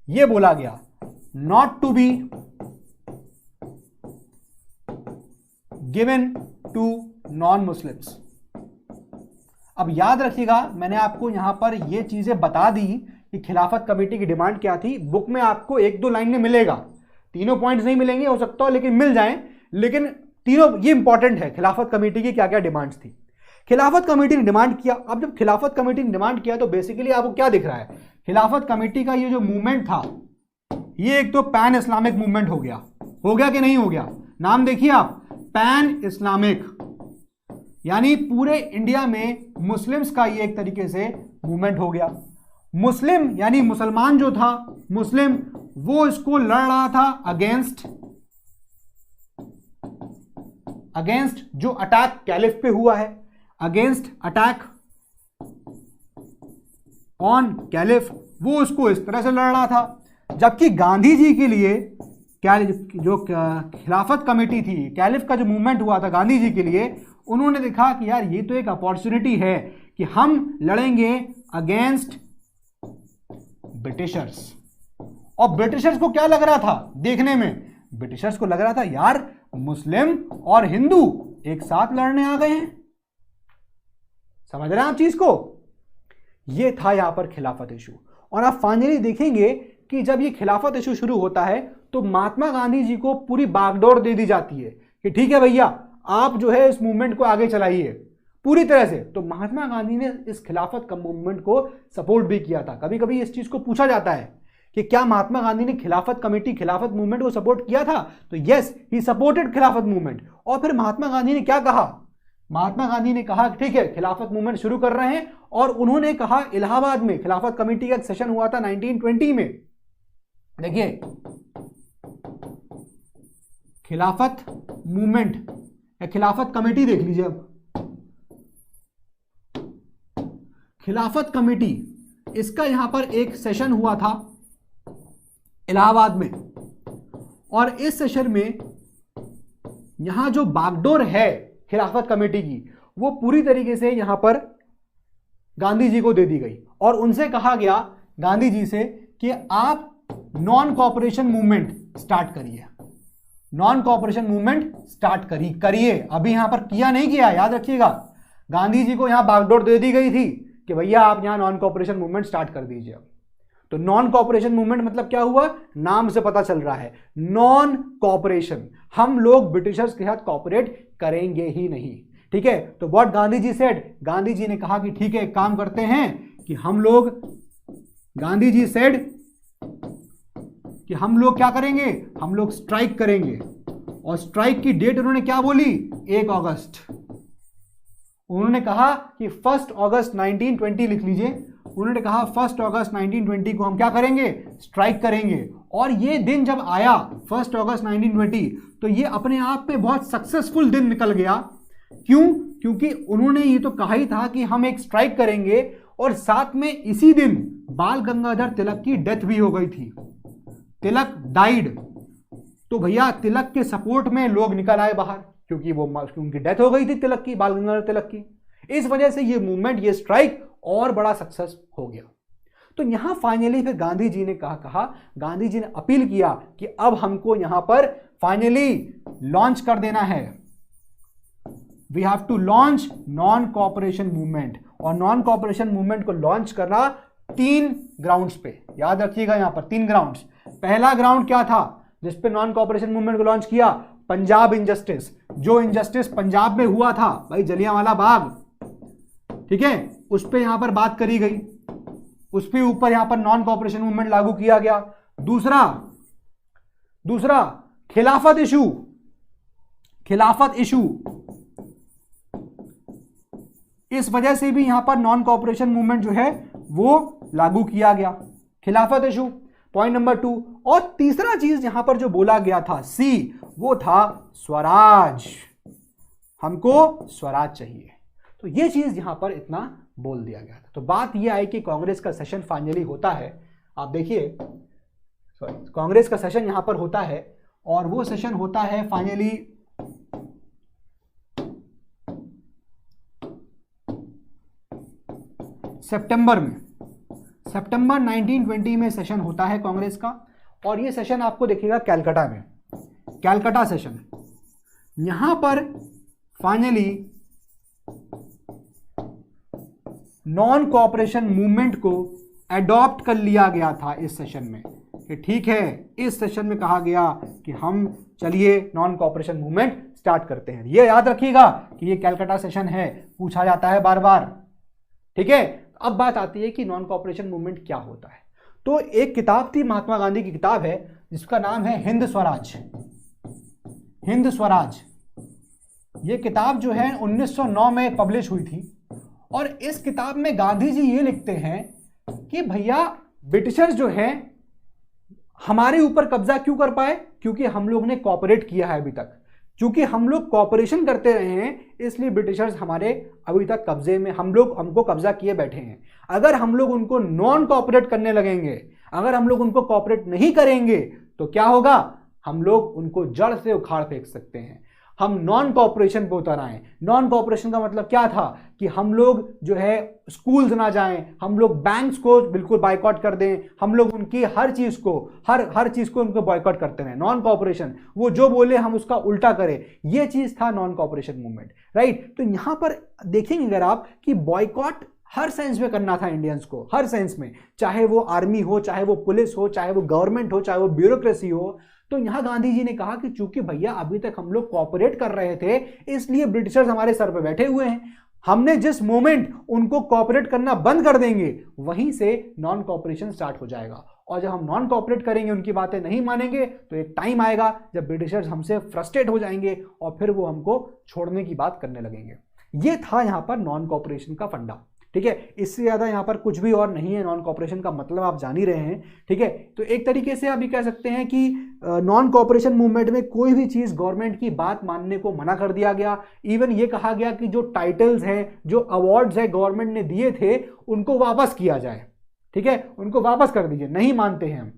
ये बोला गया not to be given to non Muslims. अब याद रखिएगा मैंने आपको यहां पर ये चीजें बता दी कि खिलाफत कमेटी की डिमांड क्या थी। बुक में आपको 1-2 लाइन में मिलेगा, तीनों पॉइंट्स नहीं मिलेंगे हो सकता हो लेकिन मिल जाएं, लेकिन तीनों ये इंपॉर्टेंट है खिलाफत कमेटी की क्या क्या डिमांड्स थी। खिलाफत कमेटी ने डिमांड किया। अब जब खिलाफत कमेटी ने डिमांड किया तो बेसिकली आपको क्या दिख रहा है, खिलाफत कमेटी का ये जो मूवमेंट था ये एक तो पैन इस्लामिक मूवमेंट हो गया कि नहीं हो गया। नाम देखिए आप, पैन इस्लामिक, यानी पूरे इंडिया में मुस्लिम्स का ये एक तरीके से मूवमेंट हो गया। मुस्लिम यानी मुसलमान जो था मुस्लिम, वो इसको लड़ रहा था अगेंस्ट जो अटैक कैलिफ पे हुआ है, अगेंस्ट अटैक ऑन कैलिफ, वो उसको इस तरह से लड़ रहा था। जबकि गांधी जी के लिए जो खिलाफत कमेटी थी, कैलिफ का जो मूवमेंट हुआ था गांधी जी के लिए, उन्होंने देखा कि यार ये तो एक अपॉर्चुनिटी है कि हम लड़ेंगे अगेंस्ट ब्रिटिशर्स। और ब्रिटिशर्स को क्या लग रहा था देखने में, ब्रिटिशर्स को लग रहा था यार मुस्लिम और हिंदू एक साथ लड़ने आ गए हैं। समझ रहे हैं आप चीज को, ये था यहां पर खिलाफत इशू। और आप फाइनली देखेंगे कि जब ये खिलाफत इशू शुरू होता है तो महात्मा गांधी जी को पूरी बागडोर दे दी जाती है कि ठीक है भैया आप जो है इस मूवमेंट को आगे चलाइए पूरी तरह से। तो महात्मा गांधी ने इस खिलाफत का मूवमेंट को सपोर्ट भी किया था। कभी कभी इस चीज को पूछा जाता है कि क्या महात्मा गांधी ने खिलाफत कमेटी, खिलाफत मूवमेंट को सपोर्ट किया था, तो यस ही सपोर्टेड खिलाफत मूवमेंट। और फिर महात्मा गांधी ने क्या कहा, महात्मा गांधी ने कहा ठीक है खिलाफत मूवमेंट शुरू कर रहे हैं। और उन्होंने कहा, इलाहाबाद में खिलाफत कमेटी का एक सेशन हुआ था 1920 में, देखिए खिलाफत मूवमेंट या खिलाफत कमेटी देख लीजिए। अब खिलाफत कमेटी, इसका यहां पर एक सेशन हुआ था इलाहाबाद में, और इस सेशन में यहां जो बागडोर है खिलाफत कमेटी की, वो पूरी तरीके से यहां पर गांधी जी को दे दी गई और उनसे कहा गया गांधी जी से कि आप नॉन कॉपरेशन मूवमेंट स्टार्ट करिए, नॉन कॉपरेशन मूवमेंट स्टार्ट करिए। अभी यहां पर किया नहीं किया, याद रखिएगा। गांधी जी को यहां बागडोर दे दी गई थी कि भैया आप यहां नॉन कॉपरेशन मूवमेंट स्टार्ट कर दीजिए। तो नॉन कॉपरेशन मूवमेंट मतलब क्या हुआ, नाम से पता चल रहा है, नॉन कॉपरेशन, हम लोग ब्रिटिशर्स के साथ कॉपरेट करेंगे ही नहीं। ठीक है, तो व्हाट गांधी जी सेड, गांधी जी ने कहा कि ठीक है एक काम करते हैं कि हम लोग, गांधी जी सेड कि हम लोग क्या करेंगे, हम लोग स्ट्राइक करेंगे। और स्ट्राइक की डेट उन्होंने क्या बोली, 1 अगस्त। उन्होंने कहा कि 1 अगस्त 1920 लिख लीजिए। उन्होंने कहा 1 अगस्त 1920 को हम क्या करेंगे, स्ट्राइक करेंगे। और ये दिन जब आया 1 अगस्त 1920, तो ये अपने आप में बहुत सक्सेसफुल दिन निकल गया। क्यों, क्योंकि उन्होंने ये तो कहा ही था कि हम एक स्ट्राइक करेंगे, और साथ में इसी दिन बाल गंगाधर तिलक की डेथ भी हो गई थी, तिलक डाइड। तो भैया तिलक के सपोर्ट में लोग निकल आए बाहर, क्योंकि वो उनकी डेथ हो गई थी तिलक की, बाल गंगाधर तिलक की। इस वजह से ये मूवमेंट, ये स्ट्राइक और बड़ा सक्सेस हो गया। तो यहां फाइनली फिर गांधी जी ने कहा, गांधी जी ने अपील किया कि अब हमको यहां पर फाइनली लॉन्च कर देना है, we have to launch non cooperation movement. और नॉन कॉपरेशन मूवमेंट को लॉन्च करना 3 ग्राउंड्स पे, याद रखिएगा यहां पर 3 ग्राउंड्स। पहला ग्राउंड क्या था जिसपे नॉन कॉपरेशन मूवमेंट को लॉन्च किया, पंजाब इंजस्टिस। जो इंजस्टिस पंजाब में हुआ था भाई, जलियांवाला बाग, ठीक है, उस पर यहां पर बात करी गई, उस पे ऊपर यहां पर नॉन कॉपरेशन मूवमेंट लागू किया गया। दूसरा खिलाफत इशू, खिलाफत इशू, इस वजह से भी यहां पर नॉन कॉपरेशन मूवमेंट जो है वो लागू किया गया, खिलाफत इशू, पॉइंट नंबर 2। और तीसरा चीज यहां पर जो बोला गया था, सी, वो था स्वराज, हमको स्वराज चाहिए। तो ये चीज यहां पर इतना बोल दिया गया था। तो बात यह आई कि कांग्रेस का सेशन फाइनली होता है, आप देखिए, कांग्रेस का सेशन यहां पर होता है, और वो सेशन होता है फाइनली सितंबर में, सितंबर 1920 में सेशन होता है कांग्रेस का। और ये सेशन आपको देखिएगा कैलकाटा में, कैलकाटा सेशन। यहां पर फाइनली नॉन कॉपरेशन मूवमेंट को अडॉप्ट कर लिया गया था इस सेशन में, कि ठीक है, इस सेशन में कहा गया कि हम चलिए नॉन कॉपरेशन मूवमेंट स्टार्ट करते हैं। ये याद रखिएगा कि ये कैलकाटा सेशन है, पूछा जाता है बार बार। ठीक है, अब बात आती है कि नॉन कॉपरेशन मूवमेंट क्या होता है। तो एक किताब थी, महात्मा गांधी की किताब है, जिसका नाम है हिंद स्वराज, हिंद स्वराज। ये किताब जो है 1909 में पब्लिश हुई थी। और इस किताब में गांधी जी ये लिखते हैं कि भैया ब्रिटिशर्स जो हैं हमारे ऊपर कब्जा क्यों कर पाए, क्योंकि हम लोग ने कॉपरेट किया है अभी तक। क्योंकि हम लोग कॉपरेशन करते रहे हैं, इसलिए ब्रिटिशर्स हमारे अभी तक कब्जे में, हमको कब्जा किए बैठे हैं। अगर हम लोग उनको नॉन कॉपरेट करने लगेंगे, अगर हम लोग उनको कॉपरेट नहीं करेंगे, तो क्या होगा, हम लोग उनको जड़ से उखाड़ फेंक सकते हैं। हम नॉन कॉपरेशन पे उतर आए। नॉन कॉपरेशन का मतलब क्या था कि हम लोग जो है स्कूल्स ना जाएं, हम लोग बैंक्स को बिल्कुल बायकॉट कर दें, हम लोग उनकी हर चीज को उनको बायकॉट करते रहे। नॉन कॉपरेशन, वो जो बोले हम उसका उल्टा करें, ये चीज था नॉन कॉपरेशन मूवमेंट, राइट। तो यहां पर देखेंगे अगर आप कि बॉयकॉट हर सेंस में करना था इंडियंस को, हर सेंस में, चाहे वो आर्मी हो, चाहे वो पुलिस हो, चाहे वो गवर्नमेंट हो, चाहे वो ब्यूरोक्रेसी हो। तो यहां गांधी जी ने कहा कि चूंकि भैया अभी तक हम लोग कॉपरेट कर रहे थे, इसलिए ब्रिटिशर्स हमारे सर पे बैठे हुए हैं। हमने जिस मोमेंट उनको कॉपरेट करना बंद कर देंगे, वहीं से नॉन कॉपरेशन स्टार्ट हो जाएगा। और जब हम नॉन कॉपरेट करेंगे, उनकी बातें नहीं मानेंगे, तो एक टाइम आएगा जब ब्रिटिशर्स हमसे फ्रस्ट्रेट हो जाएंगे और फिर वो हमको छोड़ने की बात करने लगेंगे। ये था यहां पर नॉन कॉपरेशन का फंडा। ठीक है, इससे ज़्यादा यहाँ पर कुछ भी और नहीं है। नॉन कॉपरेशन का मतलब आप जान ही रहे हैं, ठीक है। तो एक तरीके से आप ये कह सकते हैं कि नॉन कॉपरेशन मूवमेंट में कोई भी चीज़ गवर्नमेंट की बात मानने को मना कर दिया गया। इवन ये कहा गया कि जो टाइटल्स हैं, जो अवार्ड्स हैं गवर्नमेंट ने दिए थे, उनको वापस किया जाए, ठीक है, उनको वापस कर दीजिए, नहीं मानते हैं हम।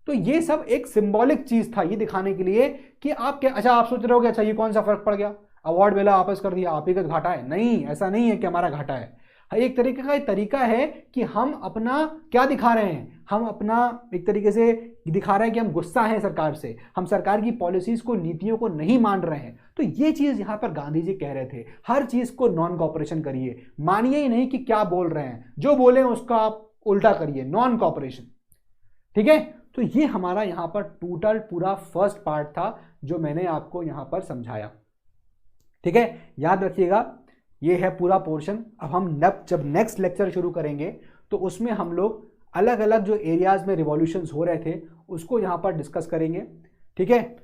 तो ये सब एक सिंबॉलिक चीज़ था, ये दिखाने के लिए कि आप क्या, अच्छा आप सोच रहे हो कि अच्छा ये कौन सा फर्क पड़ गया, अवार्ड मिला वापस कर दिया, आप ही का घाटा है। नहीं, ऐसा नहीं है कि हमारा घाटा है। एक तरीके का तरीका है कि हम अपना क्या दिखा रहे हैं, हम अपना एक तरीके से दिखा रहे हैं कि हम गुस्सा हैं सरकार से, हम सरकार की पॉलिसीज को, नीतियों को नहीं मान रहे हैं। तो ये चीज़ यहाँ पर गांधी जी कह रहे थे, हर चीज़ को नॉन कॉपरेशन करिए, मानिए ही नहीं कि क्या बोल रहे हैं, जो बोले उसका आप उल्टा करिए, नॉन कॉपरेशन, ठीक है। तो ये हमारा यहाँ पर टोटल पूरा फर्स्ट पार्ट था जो मैंने आपको यहाँ पर समझाया, ठीक है। याद रखिएगा, ये है पूरा पोर्शन। अब हम जब नेक्स्ट लेक्चर शुरू करेंगे तो उसमें हम लोग अलग अलग जो एरियाज में रिवॉल्यूशंस हो रहे थे उसको यहाँ पर डिस्कस करेंगे, ठीक है।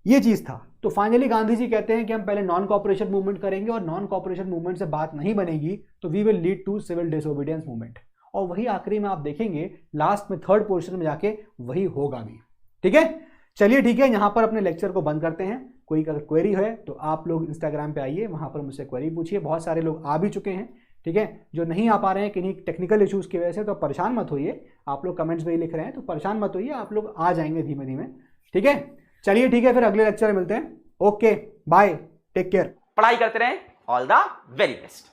ये चीज़ था। तो फाइनली गांधी जी कहते हैं कि हम पहले नॉन कॉपरेशन मूवमेंट करेंगे, और नॉन कॉपरेशन मूवमेंट से बात नहीं बनेगी तो we will lead to civil disobedience movement, और वही आखिरी में आप देखेंगे लास्ट में थर्ड पोर्शन में जाके वही होगा भी, ठीक है। चलिए ठीक है, यहाँ पर अपने लेक्चर को बंद करते हैं। कोई अगर क्वेरी है तो आप लोग इंस्टाग्राम पे आइए, वहाँ पर मुझसे क्वेरी पूछिए। बहुत सारे लोग आ भी चुके हैं, ठीक है। जो नहीं आ पा रहे हैं किन्हीं टेक्निकल इश्यूज़ की वजह से, तो परेशान मत होइए। आप लोग कमेंट्स में ही लिख रहे हैं तो परेशान मत होइए, आप लोग आ जाएंगे धीमे धीमे, ठीक है। चलिए ठीक है, फिर अगले लेक्चर में मिलते हैं। ओके बाय, टेक केयर, पढ़ाई करते रहें। All the very best.